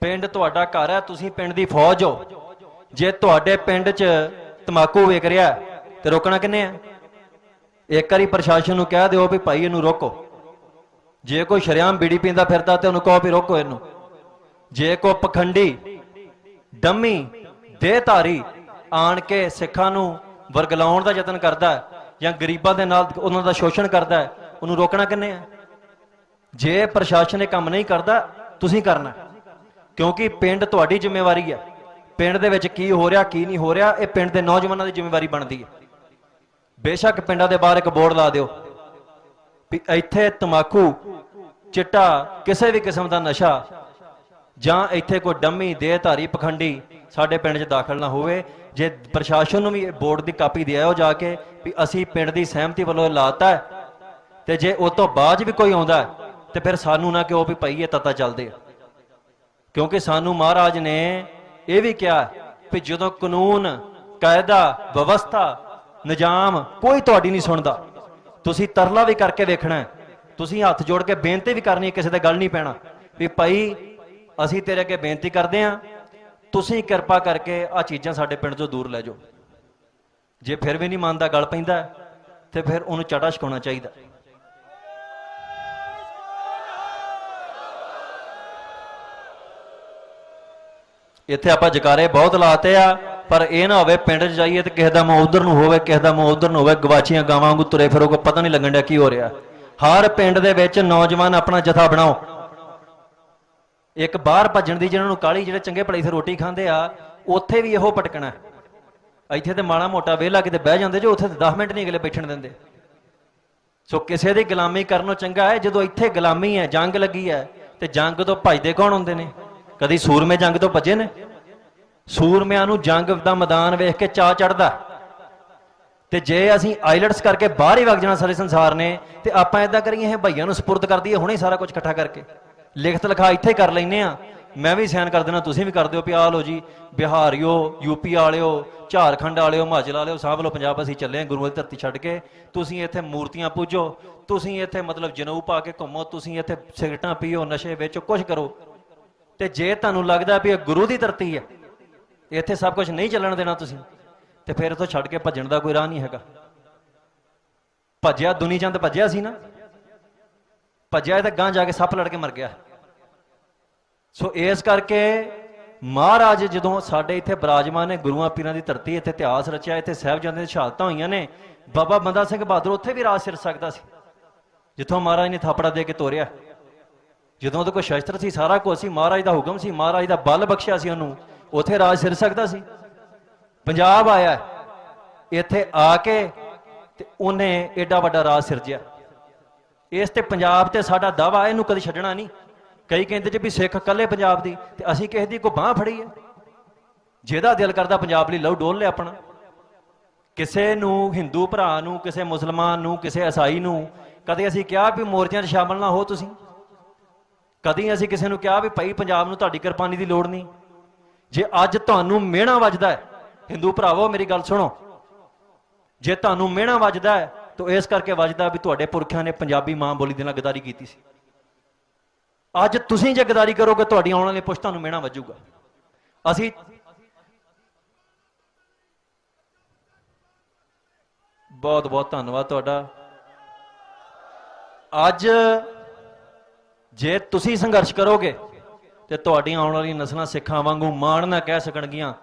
ਪਿੰਡ ਤੁਹਾਡਾ ਘਰ ਹੈ, ਤੁਸੀਂ ਪਿੰਡ ਦੀ ਫੌਜ ਹੋ। ਜੇ ਤੁਹਾਡੇ ਪਿੰਡ 'ਚ ਤਮਾਕੂ ਵੇਚ ਰਿਹਾ ਤੇ ਰੋਕਣਾ ਕਿੰਨੇ ਆ? ਇੱਕ ਵਾਰੀ ਪ੍ਰਸ਼ਾਸਨ ਨੂੰ ਕਹਿ ਦਿਓ ਵੀ ਭਾਈ ਇਹਨੂੰ ਰੋਕੋ। ਜੇ ਕੋਈ ਸ਼ਰੇਆਮ ਬੀੜੀ ਪੀਂਦਾ ਫਿਰਦਾ ਤੇ ਉਹਨੂੰ ਕਹੋ ਵੀ ਰੋਕੋ ਇਹਨੂੰ। ਜੇ ਕੋਈ ਪਖੰਡੀ ਡੰਮੀ ਦੇਹਧਾਰੀ ਆਣ ਕੇ ਸਿੱਖਾਂ ਨੂੰ ਵਰਗਲਾਉਣ ਦਾ ਯਤਨ ਕਰਦਾ ਜਾਂ ਗਰੀਬਾਂ ਦੇ ਨਾਲ ਉਹਨਾਂ ਦਾ ਸ਼ੋਸ਼ਣ ਕਰਦਾ, ਉਹਨੂੰ ਰੋਕਣਾ ਕਿੰਨੇ ਆ? ਜੇ ਪ੍ਰਸ਼ਾਸਨ ਇਹ ਕੰਮ ਨਹੀਂ ਕਰਦਾ, ਤੁਸੀਂ ਕਰਨਾ, ਕਿਉਂਕਿ ਪਿੰਡ ਤੁਹਾਡੀ ਜ਼ਿੰਮੇਵਾਰੀ ਹੈ। ਪਿੰਡ ਦੇ ਵਿੱਚ ਕੀ ਹੋ ਰਿਹਾ ਕੀ ਨਹੀਂ ਹੋ ਰਿਹਾ, ਇਹ ਪਿੰਡ ਦੇ ਨੌਜਵਾਨਾਂ ਦੀ ਜ਼ਿੰਮੇਵਾਰੀ ਬਣਦੀ ਹੈ। ਬੇਸ਼ੱਕ ਪਿੰਡਾਂ ਦੇ ਬਾਹਰ ਇੱਕ ਬੋਰਡ ਲਾ ਦਿਓ ਵੀ ਇੱਥੇ ਤਮਾਕੂ, ਚਿੱਟਾ, ਕਿਸੇ ਵੀ ਕਿਸਮ ਦਾ ਨਸ਼ਾ ਜਾਂ ਇੱਥੇ ਕੋਈ ਡੰਮੀ ਦੇਹਧਾਰੀ ਪਖੰਡੀ ਸਾਡੇ ਪਿੰਡ 'ਚ ਦਾਖਲ ਨਾ ਹੋਵੇ। ਜੇ ਪ੍ਰਸ਼ਾਸਨ ਨੂੰ ਵੀ ਬੋਰਡ ਦੀ ਕਾਪੀ ਦੇ ਆਇਓ ਜਾ ਕੇ ਵੀ ਅਸੀਂ ਪਿੰਡ ਦੀ ਸਹਿਮਤੀ ਵੱਲੋਂ ਲਾਤਾ, ਤੇ ਜੇ ਉਹ ਤੋਂ ਬਾਅਦ ਵੀ ਕੋਈ ਆਉਂਦਾ ਤੇ ਫਿਰ ਸਾਨੂੰ ਨਾ ਕਿਉਂ ਵੀ ਭਾਈ ਇਹ ਤੱਤਾ ਚੱਲਦੇ ਆ, ਕਿਉਂਕਿ ਸਾਨੂੰ ਮਹਾਰਾਜ ਨੇ ਇਹ ਵੀ ਕਿਹਾ ਵੀ ਜਦੋਂ ਕਾਨੂੰਨ, ਕਾਇਦਾ, ਵਿਵਸਥਾ, ਨਿਜ਼ਾਮ ਕੋਈ ਤੁਹਾਡੀ ਨਹੀਂ ਸੁਣਦਾ, ਤੁਸੀਂ ਤਰਲਾ ਵੀ ਕਰਕੇ ਵੇਖਣਾ, ਤੁਸੀਂ ਹੱਥ ਜੋੜ ਕੇ ਬੇਨਤੀ ਵੀ ਕਰਨੀ, ਕਿਸੇ ਦੇ ਗੱਲ ਨਹੀਂ ਪੈਣਾ ਵੀ ਭਾਈ ਅਸੀਂ ਤੇਰੇ ਅੱਗੇ ਬੇਨਤੀ ਕਰਦੇ ਹਾਂ, ਤੁਸੀਂ ਕਿਰਪਾ ਕਰਕੇ ਆਹ ਚੀਜ਼ਾਂ ਸਾਡੇ ਪਿੰਡ ਤੋਂ ਦੂਰ ਲੈ ਜਾਓ। ਜੇ ਫਿਰ ਵੀ ਨਹੀਂ ਮੰਨਦਾ, ਗੱਲ ਪੈਂਦਾ, ਤੇ ਫਿਰ ਉਹਨੂੰ ਚਾਟਾ ਛਕਾਉਣਾ ਚਾਹੀਦਾ। ਇੱਥੇ ਆਪਾਂ ਜਕਾਰੇ ਬਹੁਤ ਲਾਤੇ ਆ, ਪਰ ਇਹ ਨਾ ਹੋਵੇ ਪਿੰਡ 'ਚ ਜਾਈਏ ਤੇ ਕਿਸੇ ਦਾ ਮੂੰਹ ਉਧਰ ਨੂੰ ਹੋਵੇ, ਕਿਸੇ ਦਾ ਮੂੰਹ ਉਧਰ ਨੂੰ ਹੋਵੇ, ਗਵਾਚੀਆਂ ਗਾਵਾਂ ਵਾਂਗੂ ਤੁਰੇ ਫਿਰੋ, ਕੋਈ ਪਤਾ ਨਹੀਂ ਲੱਗਣ ਡਿਆ ਕੀ ਹੋ ਰਿਹਾ। ਹਰ ਪਿੰਡ ਦੇ ਵਿੱਚ ਨੌਜਵਾਨ ਆਪਣਾ ਜਥਾ ਬਣਾਓ। ਇੱਕ ਬਾਹਰ ਭੱਜਣ ਦੀ ਜਿਹਨਾਂ ਨੂੰ ਕਾਹਲੀ, ਜਿਹੜੇ ਚੰਗੇ ਭਲੇ ਸੇ ਰੋਟੀ ਖਾਂਦੇ ਆ, ਉੱਥੇ ਵੀ ਇਹੋ ਭਟਕਣਾ। ਇੱਥੇ ਤੇ ਮਾੜਾ ਮੋਟਾ ਵਿਹਲਾ ਕਿਤੇ ਬਹਿ ਜਾਂਦੇ ਜੋ, ਉੱਥੇ 10 ਮਿੰਟ ਨਹੀਂ ਅਗਲੇ ਬੈਠਣ ਦਿੰਦੇ। ਸੋ ਕਿਸੇ ਦੀ ਗੁਲਾਮੀ ਕਰਨੋਂ ਚੰਗਾ ਹੈ ਜਦੋਂ ਇੱਥੇ ਗੁਲਾਮੀ ਹੈ, ਜੰਗ ਲੱਗੀ ਹੈ, ਤੇ ਜੰਗ ਤੋਂ ਭੱਜਦੇ ਕੌਣ ਹੁੰਦੇ ਨੇ? ਕਦੀ ਸੂਰਮੇ ਜੰਗ ਤੋਂ ਭੱਜੇ ਨੇ? ਸੂਰਮਿਆਂ ਨੂੰ ਜੰਗ ਦਾ ਮੈਦਾਨ ਵੇਖ ਕੇ ਚਾਅ ਚੜਦਾ। ਤੇ ਜੇ ਅਸੀਂ ਆਈਲੈਟਸ ਕਰਕੇ ਬਾਹਰ ਹੀ ਵਗ ਜਾਣਾ ਸਾਰੇ ਸੰਸਾਰ ਨੇ, ਤੇ ਆਪਾਂ ਏਦਾਂ ਕਰੀਏ ਇਹ ਭਈਆਂ ਨੂੰ ਸਪੁਰਦ ਕਰ ਦਈਏ ਹੁਣੇ ਸਾਰਾ ਕੁਝ ਇਕੱਠਾ ਕਰਕੇ, ਲਿਖਤ ਲਿਖਾ ਇੱਥੇ ਕਰ ਲੈਨੇ ਆ, मैं भी साइन कर देना, तुसीं भी कर दिओ भी आ लो जी बिहारिओ, यूपी वालिओ, झारखंड वालिओ, हिमाचल वालिओ, साहब लो पंजाब असीं चले हैं गुरुओं की धरती छड्ड के। तुसीं इत्थे मूर्तियां पूजो, तुसीं इत्थे मतलब जनेऊ पा के घूमो, तुसीं इत्थे सिगरटां पीओ, नशे बेचो, कुछ करो। ते जे तुहानूं लगदा भी गुरु की धरती है, इत्थे सब कुछ नहीं चलन देना तुसीं, ते फिर इत्थों छड्ड के भज्जण दा कोई राह नहीं हैगा। भज्जिया दुनी चंद भज्जिया सी ना, भज्जिया तो गांह जाके सप लड़ के मर गया। सो इस करके महाराज जदों साडे इत्थे विराजमान ने, गुरुआं पीरां दी धरती, इत्थे इतिहास रचिया, इत्थे साहिबजादे दी शहादतां होईयां ने। बाबा बंदा सिंह बहादुर उत्थे भी राज सिर सकदा सी, जिथों महाराज ने थापड़ा दे के तोरिया। जदों ਉਹਦੇ कोई शस्त्र सी, सारा कुछ सी, महाराज का हुक्म सी, महाराज का बल बख्शिया सी ਉਹਨੂੰ, ਉੱਥੇ राज सिर सकदा सी। पंजाब आया इत्थे आके ते उन्हें एडा वड्डा राज सिरजिया। इस ते पंजाब ते साडा दावा, इहनूं कदी छड्डना नहीं। कई कहते जी भी सिख कल्ले पंजाब दी, ते असीं किसे दी कोई बांह फड़ी है? जिहदा दिल करदा पंजाब लई लहू डोल लिया अपना। किसे नूं हिंदू भरा नूं, किसे मुसलमान नूं, किसे ईसाई नूं कदे असीं कहा भी मोर्चिਆਂ 'ਚ शामिल ना हो तुसीं? कदी असीं किसे नूं कहा भी भाई पंजाब नूं तुहाडी कुरबानी दी लोड़ नहीं? जे अज तुहानूं मिहणा वजदा है, हिंदू भरावो मेरी गल सुनो, जे तुहानूं मिहणा वजदा है तो इस करके वजदा भी तुहाडे पुरखिਆਂ ने पंजाबी मां बोली दे नाल गदारी कीती सी। अज तुसीं जे गदारी करोगे तुहाडी आउण वाली पुश्तां नूं मिहणा वजूगा। असीं बहुत बहुत धन्नवाद तुहाडा। अज जे तुसीं संघर्ष करोगे तो तुहाडीआं आउण वाली नस्लां सिखां वांगू माण नाल कह सकणगीਆਂ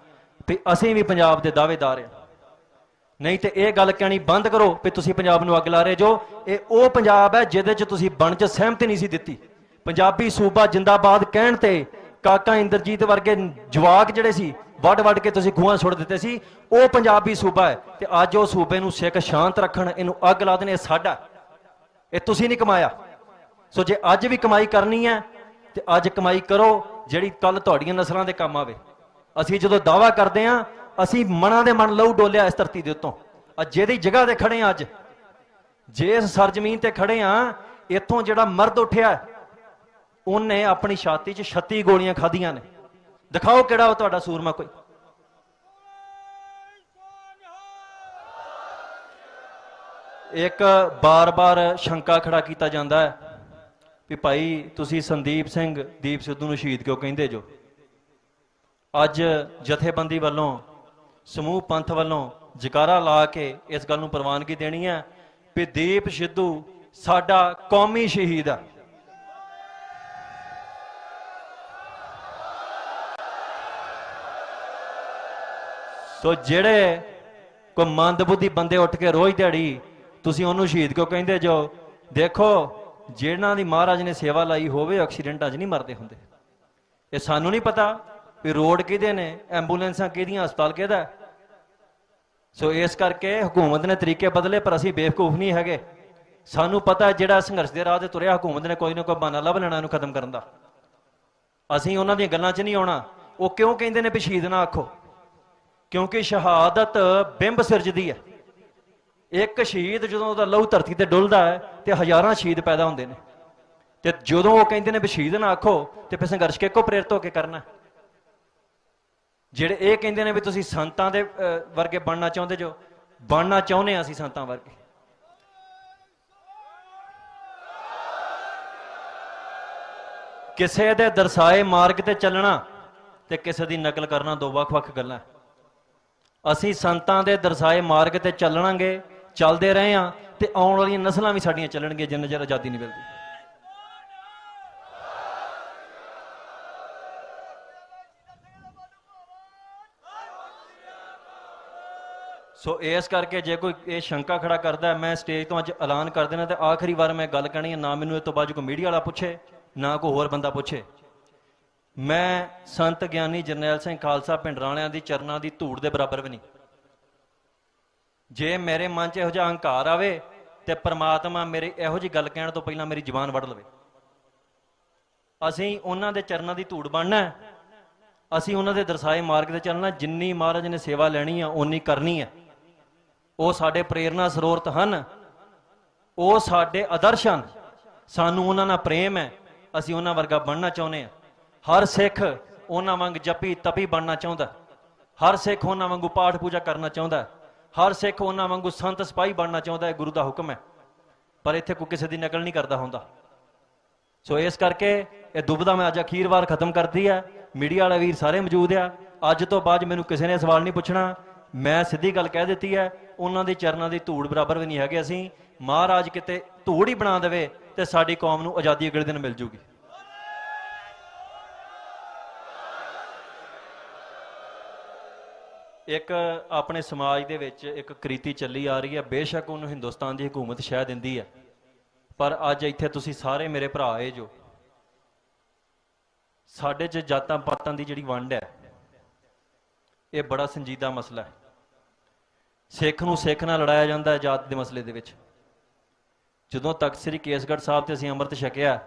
भी असीं भी पंजाब दे दावेदार हैं। नहीं तो यह गल कहनी बंद करो भी तुसीं पंजाब नूं अग ला रहे जो। ये वो पंजाब है जिहदे च तुसीं बण च सहमति नहीं सी दित्ती। पंजाबी सूबा जिंदाबाद कहण ते काका इंद्रजीत वर्गे जवाक जिहड़े सी वड वड के तुसीं खूहां सुट दित्ते सी, वो पंजाबी सूबा है। ते अज वो सूबे नूं सिख शांत रखण, इहनूं अग ला देण, ये साडा, ये तुसीं नहीं कमाया। सो जे अज भी कमाई करनी है तो अज कमाई करो जिहड़ी कल तुहाडीआं नस्लां दे काम आवे। असीं जदों दावा करदे हां, असीं मनां दे मन लहू डोलिया इस धरती दे उत्तों। जिहदी जगह ते खड़े हां, अज जिस सरजमीन ते खड़े हां, इत्थों जिहड़ा मर्द उठिया उन्हें अपनी छाती 'च 36 गोलियां खाधियां ने। दिखाओ किहड़ा तुहाडा सूरमा कोई। एक बार बार शंका खड़ा किया जाता है भी भाई तुसी संदीप सिंह दीप सिद्धू नूं शहीद क्यों कहिंदे जो? अज जथेबंदी वालों, समूह पंथ वालों जकारा ला के इस गल नूं प्रवानगी देनी है भी दीप सिद्धू साडा कौमी शहीद है। तो जेड़े कोई मंदबुद्धि बंदे उठ के रोज दिहाड़ी तुसीं उहनूं शहीद क्यों कहिंदे जो? देखो जिन्हां दी महाराज ने सेवा लाई होवे एक्सीडेंटां 'च नहीं मरदे हुंदे। ये सानूं नहीं पता भी रोड किहदे ने, एंबूलेंसां किहदियां, हस्पताल किहदा। सो इस करके हुकूमत ने तरीके बदले पर असीं बेवकूफ नहीं हैगे। सानूं पता है जिहड़ा संघर्ष दे राह ते तुरिया हुकूमत ने कोई ना कोई बहाना लभ लेना इहनूं खत्म करन दा। असीं उहनां दीयां गल्लां 'च नहीं आउणा। वो क्यों कहिंदे ने भी शहीद ना आखो? क्योंकि शहादत बिंब सिरजदी है। एक शहीद जदों उहदा लहू धरती ते डुलदा है तो हज़ारां शहीद पैदा होंदे ने। ते जदों वो कहिंदे ने भी शहीद ना आखो तो फिर संघर्ष किहको प्रेरित होकर करना? ਜਿਹੜੇ ਇਹ ਕਹਿੰਦੇ ਨੇ ਵੀ ਤੁਸੀਂ ਸੰਤਾਂ ਦੇ ਵਰਗੇ ਬਣਨਾ ਚਾਹੁੰਦੇ ਜੋ, ਬਣਨਾ ਚਾਹੁੰਦੇ ਅਸੀਂ ਸੰਤਾਂ ਵਰਗੇ। ਕਿਸੇ ਦੇ ਦਰਸਾਏ ਮਾਰਗ ਤੇ ਚੱਲਣਾ ਤੇ ਕਿਸੇ ਦੀ ਨਕਲ ਕਰਨਾ ਦੋ ਵੱਖ-ਵੱਖ ਗੱਲਾਂ। ਅਸੀਂ ਸੰਤਾਂ ਦੇ ਦਰਸਾਏ ਮਾਰਗ ਤੇ ਚੱਲਣਾਂਗੇ, ਚੱਲਦੇ ਰਹੇ ਹਾਂ ਤੇ ਆਉਣ ਵਾਲੀਆਂ ਨਸਲਾਂ ਵੀ ਸਾਡੀਆਂ ਚੱਲਣਗੀਆਂ ਜਿੰਨਾ ਚਿਰ ਆਜ਼ਾਦੀ ਨਹੀਂ ਮਿਲਦੀ। सो इस करके जे कोई ये शंका खड़ा करता है, मैं स्टेज तो अज ऐलान कर देना तो आखिरी बार मैं गल करनी है, ना मैनू इस तो बाद कोई मीडिया वाला पूछे ना कोई होर बंदा पूछे। मैं संत ज्ञानी जरनैल सिंह खालसा पिंडराणियां दी चरनां दी धूड़ दे बराबर भी नहीं। जे मेरे मन च इहो जिहा हंकार आवे तो परमात्मा मेरे इहो जी गल कहण तो पहलां मेरी जबान वड़ लवे। असीं उन्हां दे चरनां दी धूड़ बनना, असीं उन्हां दे दरसाए मार्ग ते चलना। जिन्नी महाराज ने सेवा लैनी है उन्नी करनी है। वो साडे प्रेरणा स्रोत हैं, वो साडे आदर्श हैं। सानू उन्हां नाल प्रेम है, असीं उन्हां वर्गा बनना चाहुंदे हां। ਹਰ ਸਿੱਖ ਉਹਨਾਂ ਵਾਂਗ ਜਪੀ ਤਪੀ ਬਣਨਾ ਚਾਹੁੰਦਾ, ਹਰ ਸਿੱਖ ਉਹਨਾਂ ਵਾਂਗੂ ਪਾਠ ਪੂਜਾ ਕਰਨਾ ਚਾਹੁੰਦਾ, ਹਰ ਸਿੱਖ ਉਹਨਾਂ ਵਾਂਗੂ ਸੰਤ ਸਿਪਾਹੀ ਬਣਨਾ ਚਾਹੁੰਦਾ। ਇਹ ਗੁਰੂ ਦਾ ਹੁਕਮ ਹੈ, ਪਰ ਇੱਥੇ ਕੋਈ ਕਿਸੇ ਦੀ ਨਕਲ ਨਹੀਂ ਕਰਦਾ ਹੁੰਦਾ। ਸੋ ਇਸ ਕਰਕੇ ਇਹ ਦੁਬਦਾ ਮੈਂ ਅੱਜ ਅਖੀਰ ਵਾਰ ਖਤਮ ਕਰਦੀ ਹੈ। ਮੀਡੀਆ ਵਾਲੇ ਵੀਰ ਸਾਰੇ ਮੌਜੂਦ ਆ। ਅੱਜ ਤੋਂ ਬਾਅਦ ਮੈਨੂੰ ਕਿਸੇ ਨੇ ਸਵਾਲ ਨਹੀਂ ਪੁੱਛਣਾ। ਮੈਂ ਸਿੱਧੀ ਗੱਲ ਕਹਿ ਦਿੱਤੀ ਹੈ, ਉਹਨਾਂ ਦੇ ਚਰਨਾਂ ਦੀ ਧੂੜ ਬਰਾਬਰ ਵੀ ਨਹੀਂ ਹੈਗੇ ਅਸੀਂ। ਮਹਾਰਾਜ ਕਿਤੇ ਧੂੜ ਹੀ ਬਣਾ ਦੇਵੇ ਤੇ ਸਾਡੀ ਕੌਮ ਨੂੰ ਆਜ਼ਾਦੀ ਅਗਲੇ ਦਿਨ ਮਿਲ ਜੂਗੀ। ਇੱਕ ਆਪਣੇ ਸਮਾਜ ਦੇ ਵਿੱਚ ਇੱਕ ਕ੍ਰਿਤੀ ਚੱਲੀ ਆ ਰਹੀ ਹੈ, ਬੇਸ਼ੱਕ ਉਹਨੂੰ ਹਿੰਦੁਸਤਾਨ ਦੀ ਹਕੂਮਤ ਸ਼ਹਿ ਦਿੰਦੀ ਹੈ, ਪਰ ਅੱਜ ਇੱਥੇ ਤੁਸੀਂ ਸਾਰੇ ਮੇਰੇ ਭਰਾ ਏ ਜੋ, ਸਾਡੇ 'ਚ ਜਾਤਾਂ ਪਾਤਾਂ ਦੀ ਜਿਹੜੀ ਵੰਡ ਹੈ ਇਹ ਬੜਾ ਸੰਜੀਦਾ ਮਸਲਾ ਹੈ। ਸਿੱਖ ਨੂੰ ਸਿੱਖ ਨਾਲ ਲੜਾਇਆ ਜਾਂਦਾ ਹੈ ਜਾਤ ਦੇ ਮਸਲੇ ਦੇ ਵਿੱਚ। ਜਦੋਂ ਤਖਤ ਸ੍ਰੀ ਕੇਸਗੜ੍ਹ ਸਾਹਿਬ ਤੇ ਅਸੀਂ ਅੰਮ੍ਰਿਤ ਛਕਿਆ,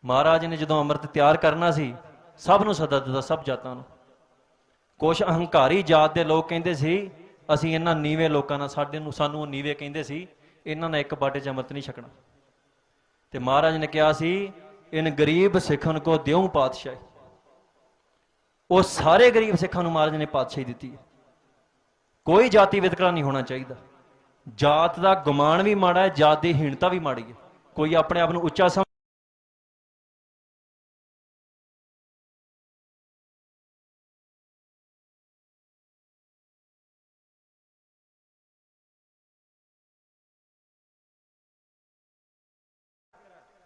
ਮਹਾਰਾਜ ਨੇ ਜਦੋਂ ਅੰਮ੍ਰਿਤ ਤਿਆਰ ਕਰਨਾ ਸੀ ਸਭ ਨੂੰ ਸੱਦਾ ਦਿੱਤਾ, ਸਭ ਜਾਤਾਂ ਨੂੰ। ਕੁਛ ਅਹੰਕਾਰੀ ਜਾਤ ਦੇ ਲੋਕ ਕਹਿੰਦੇ ਸੀ ਅਸੀਂ ਇਹਨਾਂ ਨੀਵੇਂ ਲੋਕਾਂ ਨਾਲ, ਸਾਨੂੰ ਉਹ ਨੀਵੇਂ ਕਹਿੰਦੇ ਸੀ, ਇਹਨਾਂ ਨੇ ਇੱਕ ਬਾਟੇ 'ਚ ਅੰਮ੍ਰਿਤ ਨਹੀਂ ਛਕਣਾ। ਤੇ ਮਹਾਰਾਜ ਨੇ ਕਿਹਾ ਸੀ ਇਨ ਗਰੀਬ ਸਿੱਖਨ ਕੋ ਦਿਉ ਪਾਤਸ਼ਾਹੀ। ਉਹ ਸਾਰੇ ਗਰੀਬ ਸਿੱਖਾਂ ਨੂੰ ਮਹਾਰਾਜ ਨੇ ਪਾਤਸ਼ਾਹੀ ਦਿੱਤੀ ਹੈ। ਕੋਈ ਜਾਤੀ ਵਿਤਕਰਾ ਨਹੀਂ ਹੋਣਾ ਚਾਹੀਦਾ। ਜਾਤ ਦਾ ਗੁਮਾਨ ਵੀ ਮਾੜਾ ਹੈ, ਜਾਤ ਦੀ ਹੀਣਤਾ ਵੀ ਮਾੜੀ ਹੈ। ਕੋਈ ਆਪਣੇ ਆਪ ਨੂੰ ਉੱਚਾ ਸਮਝ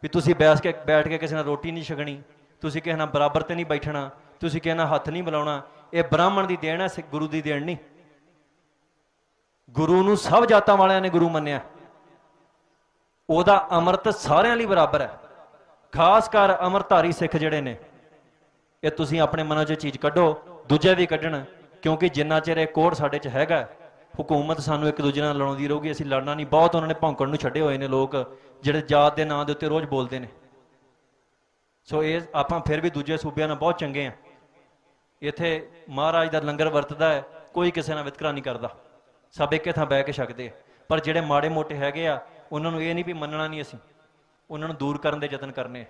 ਵੀ ਤੁਸੀਂ ਬੈਠ ਕੇ ਕਿਸੇ ਨਾਲ ਰੋਟੀ ਨਹੀਂ ਛਕਣੀ, ਤੁਸੀਂ ਕਿਸੇ ਨਾਲ ਬਰਾਬਰ ਤੇ ਨਹੀਂ ਬੈਠਣਾ, ਤੁਸੀਂ ਕਿਸੇ ਨਾਲ ਹੱਥ ਨਹੀਂ ਮਿਲਾਉਣਾ। ਇਹ ਬ੍ਰਾਹਮਣ ਦੀ ਦੇਣ ਹੈ, ਗੁਰੂ ਦੀ ਦੇਣ ਨਹੀਂ। ਗੁਰੂ ਨੂੰ ਸਭ ਜਾਤਾਂ ਵਾਲਿਆਂ ਨੇ ਗੁਰੂ ਮੰਨਿਆ। ਉਹਦਾ ਅੰਮ੍ਰਿਤ ਸਾਰਿਆਂ ਲਈ ਬਰਾਬਰ ਹੈ। ਖਾਸ ਕਰ ਅੰਮ੍ਰਿਤਧਾਰੀ ਸਿੱਖ ਜਿਹੜੇ ਨੇ, ਇਹ ਤੁਸੀਂ ਆਪਣੇ ਮਨਾਂ 'ਚ ਚੀਜ਼ ਕੱਢੋ, ਦੂਜੇ ਵੀ ਕੱਢਣ, ਕਿਉਂਕਿ ਜਿੰਨਾ ਚਿਰ ਇਹ ਕੋਡ ਸਾਡੇ 'ਚ ਹੈਗਾ, ਹੁਕੂਮਤ ਸਾਨੂੰ ਇੱਕ ਦੂਜੇ ਨਾਲ ਲੜਾਉਂਦੀ ਰਹੂਗੀ। ਅਸੀਂ ਲੜਨਾ ਨਹੀਂ। ਬਹੁਤ ਉਹਨਾਂ ਨੇ ਭੌਂਕਣ ਨੂੰ ਛੱਡੇ ਹੋਏ ਨੇ ਲੋਕ ਜਿਹੜੇ ਜਾਤ ਦੇ ਨਾਂ ਦੇ ਉੱਤੇ ਰੋਜ਼ ਬੋਲਦੇ ਨੇ। ਸੋ ਇਹ ਆਪਾਂ ਫਿਰ ਵੀ ਦੂਜੇ ਸੂਬਿਆਂ ਨਾਲ ਬਹੁਤ ਚੰਗੇ ਆ। ਇੱਥੇ ਮਹਾਰਾਜ ਦਾ ਲੰਗਰ ਵਰਤਦਾ ਹੈ, ਕੋਈ ਕਿਸੇ ਨਾਲ ਵਿਤਕਰਾ ਨਹੀਂ ਕਰਦਾ, ਸਭ ਇੱਕੇ ਥਾਂ ਬਹਿ ਕੇ ਛਕਦੇ ਆ। ਪਰ ਜਿਹੜੇ ਮਾੜੇ ਮੋਟੇ ਹੈਗੇ ਆ ਉਹਨਾਂ ਨੂੰ ਇਹ ਨਹੀਂ ਵੀ ਮੰਨਣਾ ਨਹੀਂ, ਅਸੀਂ ਉਹਨਾਂ ਨੂੰ ਦੂਰ ਕਰਨ ਦੇ ਯਤਨ ਕਰਨੇ।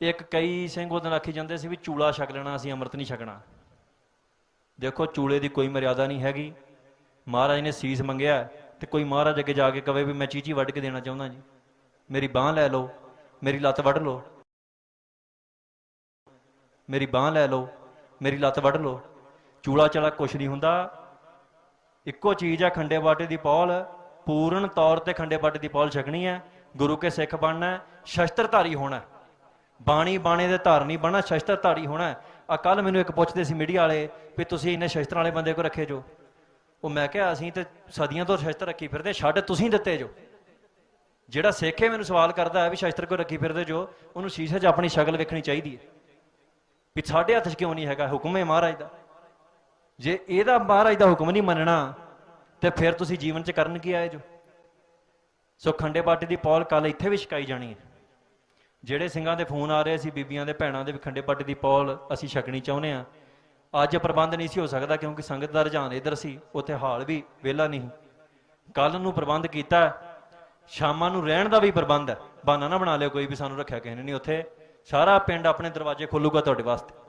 ਇੱਕ ਕਈ ਸਿੰਘ ਉਹਦੇ ਨਾਲ ਆਖੀ ਜਾਂਦੇ ਸੀ ਵੀ ਚੂਲਾ ਛਕ ਲੈਣਾ, ਅਸੀਂ ਅੰਮ੍ਰਿਤ ਨਹੀਂ ਛਕਣਾ। ਦੇਖੋ ਚੂਲੇ ਦੀ ਕੋਈ ਮਰਿਆਦਾ ਨਹੀਂ ਹੈਗੀ। ਮਹਾਰਾਜ ਨੇ ਸੀਸ ਮੰਗਿਆ ਤੇ ਕੋਈ ਮਹਾਰਾਜ ਅੱਗੇ ਜਾ ਕੇ ਕਵੇ ਵੀ ਮੈਂ ਚੀਚੀ ਵੱਢ ਕੇ ਦੇਣਾ ਚਾਹੁੰਦਾ ਜੀ, ਮੇਰੀ ਬਾਂਹ ਲੈ ਲਓ, ਮੇਰੀ ਲੱਤ ਵੱਢ ਲਓ, ਮੇਰੀ ਬਾਂਹ ਲੈ ਲਓ, ਮੇਰੀ ਲੱਤ ਵੱਢ ਲਓ। ਚੂਲਾ ਚਲਾ ਕੁਛ ਨਹੀਂ ਹੁੰਦਾ। ਇੱਕੋ ਚੀਜ਼ ਹੈ ਖੰਡੇ ਬਾਟੇ ਦੀ ਪੌਲ। ਪੂਰਨ ਤੌਰ ਤੇ ਖੰਡੇ ਬਾਟੇ ਦੀ ਪੌਲ ਛਕਣੀ ਹੈ, ਗੁਰੂ ਕੇ ਸਿੱਖ ਬਣਨਾ, ਸ਼ਸਤਰਧਾਰੀ ਹੋਣਾ, ਬਾਣੀ ਬਾਣੇ ਦੇ ਧਾਰਨੀ ਬਣਨਾ, ਸ਼ਸਤਰਧਾਰੀ ਹੋਣਾ। ਆ ਕੱਲ ਮੈਨੂੰ ਇੱਕ ਪੁੱਛਦੇ ਸੀ ਮੀਡੀਆ ਵਾਲੇ ਵੀ ਤੁਸੀਂ ਇੰਨੇ ਸ਼ਸਤਰਾਂ ਵਾਲੇ ਬੰਦੇ ਕੋ ਰੱਖੇ ਜੋ। ਉਹ ਮੈਂ ਕਿਹਾ ਅਸੀਂ ਤੇ ਸਦੀਆਂ ਤੋਂ ਸ਼ਸਤਰ ਰੱਖੀ ਫਿਰਦੇ, ਛੱਡ ਤੁਸੀਂ ਦਿੱਤੇ ਜੋ। ਜਿਹੜਾ ਸਿੱਖ ਹੈ ਮੈਨੂੰ ਸਵਾਲ ਕਰਦਾ ਹੈ ਵੀ ਸ਼ਸਤਰ ਕੋ ਰੱਖੀ ਫਿਰਦੇ ਜੋ, ਉਹਨੂੰ ਸ਼ੀਸ਼ੇ 'ਚ ਆਪਣੀ ਸ਼ਕਲ ਵੇਖਣੀ ਚਾਹੀਦੀ ਹੈ ਵੀ ਸਾਡੇ ਹੱਥ 'ਚ ਕਿਉਂ ਨਹੀਂ ਹੈਗਾ। ਹੁਕਮ ਹੈ ਮਹਾਰਾਜ ਦਾ। ਜੇ ਇਹਦਾ ਮਹਾਰਾਜ ਦਾ ਹੁਕਮ ਨਹੀਂ ਮੰਨਣਾ ਤੇ ਫਿਰ ਤੁਸੀਂ ਜੀਵਨ 'ਚ ਕਰਨ ਕੀ ਆਏ ਜੋ। ਸੋ ਖੰਡੇ ਬਾਟੇ ਦੀ ਪੌਲ ਕੱਲ ਇੱਥੇ ਵੀ ਛਕਾਈ ਜਾਣੀ ਹੈ। ਜਿਹੜੇ ਸਿੰਘਾਂ ਦੇ ਫੋਨ ਆ ਰਹੇ ਸੀ, ਬੀਬੀਆਂ ਦੇ ਭੈਣਾਂ ਦੇ ਵੀ ਖੰਡੇ ਬਾਟੇ ਦੀ ਪੌਲ ਅਸੀਂ ਛਕਣੀ ਚਾਹੁੰਦੇ ਹਾਂ। ਅੱਜ ਪ੍ਰਬੰਧ ਨਹੀਂ ਸੀ ਹੋ ਸਕਦਾ ਕਿਉਂਕਿ ਸੰਗਤ ਦਾ ਰੁਝਾਨ ਇੱਧਰ ਸੀ, ਉੱਥੇ ਹਾਲ ਵੀ ਵਿਹਲਾ ਨਹੀਂ। ਕੱਲ ਨੂੰ ਪ੍ਰਬੰਧ ਕੀਤਾ, ਸ਼ਾਮਾਂ ਨੂੰ ਰਹਿਣ ਦਾ ਵੀ ਪ੍ਰਬੰਧ ਹੈ। ਬਹਾਨਾ ਨਾ ਬਣਾ ਲਿਓ ਕੋਈ ਵੀ ਸਾਨੂੰ ਰੱਖਿਆ ਕਿਸੇ ਨੇ ਨਹੀਂ। ਉੱਥੇ ਸਾਰਾ ਪਿੰਡ ਆਪਣੇ ਦਰਵਾਜ਼ੇ ਖੋਲੂਗਾ ਤੁਹਾਡੇ ਵਾਸਤੇ।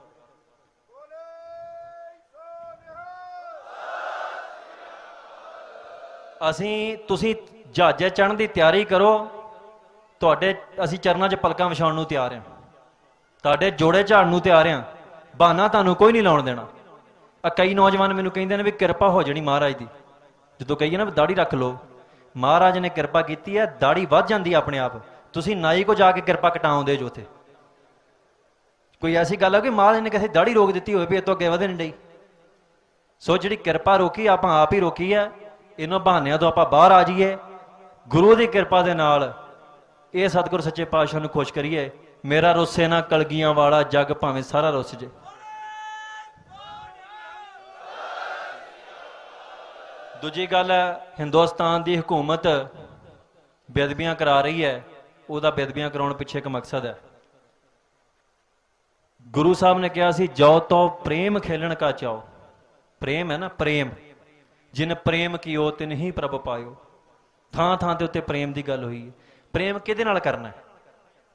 ਤੁਸੀਂ ਜਹਾਜ਼ੇ ਚੜ੍ਹਨ ਦੀ ਤਿਆਰੀ ਕਰੋ। ਤੁਹਾਡੇ ਅਸੀਂ ਚਰਨਾਂ 'ਚ ਪਲਕਾਂ ਵਿਛਾਉਣ ਨੂੰ ਤਿਆਰ ਹਾਂ, ਤੁਹਾਡੇ ਜੋੜੇ ਝਾੜਨ ਨੂੰ ਤਿਆਰ ਹਾਂ। ਬਹਾਨਾ ਤੁਹਾਨੂੰ ਕੋਈ ਨਹੀਂ ਲਾਉਣ ਦੇਣਾ। ਕਈ ਨੌਜਵਾਨ ਮੈਨੂੰ ਕਹਿੰਦੇ ਨੇ ਵੀ ਕਿਰਪਾ ਹੋ ਜਾਣੀ ਮਹਾਰਾਜ ਦੀ। ਜਦੋਂ ਕਹੀਏ ਨਾ ਵੀ ਦਾੜੀ ਰੱਖ ਲਓ, ਮਹਾਰਾਜ ਨੇ ਕਿਰਪਾ ਕੀਤੀ ਹੈ, ਦਾੜੀ ਵੱਧ ਜਾਂਦੀ ਹੈ ਆਪਣੇ ਆਪ। ਤੁਸੀਂ ਨਾਈ ਕੋ ਜਾ ਕੇ ਕਿਰਪਾ ਕਟਾਉਂਦੇ ਜੋ। ਉੱਥੇ ਕੋਈ ਐਸੀ ਗੱਲ ਹੈ ਕਿ ਮਹਾਰਾਜ ਨੇ ਕਿਸੇ ਦਾੜੀ ਰੋਕ ਦਿੱਤੀ ਹੋਵੇ ਵੀ ਇਹ ਤੋਂ ਅੱਗੇ ਵਧੇ ਨਹੀਂ ਡਈ। ਸੋ ਜਿਹੜੀ ਕਿਰਪਾ ਰੋਕੀ ਆਪਾਂ ਆਪ ਹੀ ਰੋਕੀ ਹੈ। ਇਹਨਾਂ ਬਹਾਨਿਆਂ ਤੋਂ ਆਪਾਂ ਬਾਹਰ ਆ ਜਾਈਏ। ਗੁਰੂ ਦੀ ਕਿਰਪਾ ਦੇ ਨਾਲ ਇਹ ਸਤਿਗੁਰ ਸੱਚੇ ਪਾਤਸ਼ਾਹ ਨੂੰ ਖੁਸ਼ ਕਰੀਏ। ਮੇਰਾ ਰੁੱਸੇ ਨਾ ਕਲਗੀਆਂ ਵਾਲਾ, ਜੱਗ ਭਾਵੇਂ ਸਾਰਾ ਰੁੱਸ ਜੇ। ਦੂਜੀ ਗੱਲ ਹੈ, ਹਿੰਦੁਸਤਾਨ ਦੀ ਹਕੂਮਤ ਬੇਅਦਬੀਆਂ ਕਰਾ ਰਹੀ ਹੈ। ਉਹਦਾ ਬੇਅਦਬੀਆਂ ਕਰਾਉਣ ਪਿੱਛੇ ਇੱਕ ਮਕਸਦ ਹੈ। ਗੁਰੂ ਸਾਹਿਬ ਨੇ ਕਿਹਾ ਸੀ ਜੋ ਤੋ ਪ੍ਰੇਮ ਖੇਲਣ ਕਾ ਚਾਓ। ਪ੍ਰੇਮ ਹੈ ਨਾ, ਪ੍ਰੇਮ। ਜਿਨ ਪ੍ਰੇਮ ਕੀਓ ਤਿਨ ਹੀ ਪ੍ਰਭ ਪਾਇਓ। ਥਾਂ ਥਾਂ ਦੇ ਉੱਤੇ ਪ੍ਰੇਮ ਦੀ ਗੱਲ ਹੋਈ ਹੈ। ਪ੍ਰੇਮ ਕਿਹਦੇ ਨਾਲ ਕਰਨਾ ਹੈ?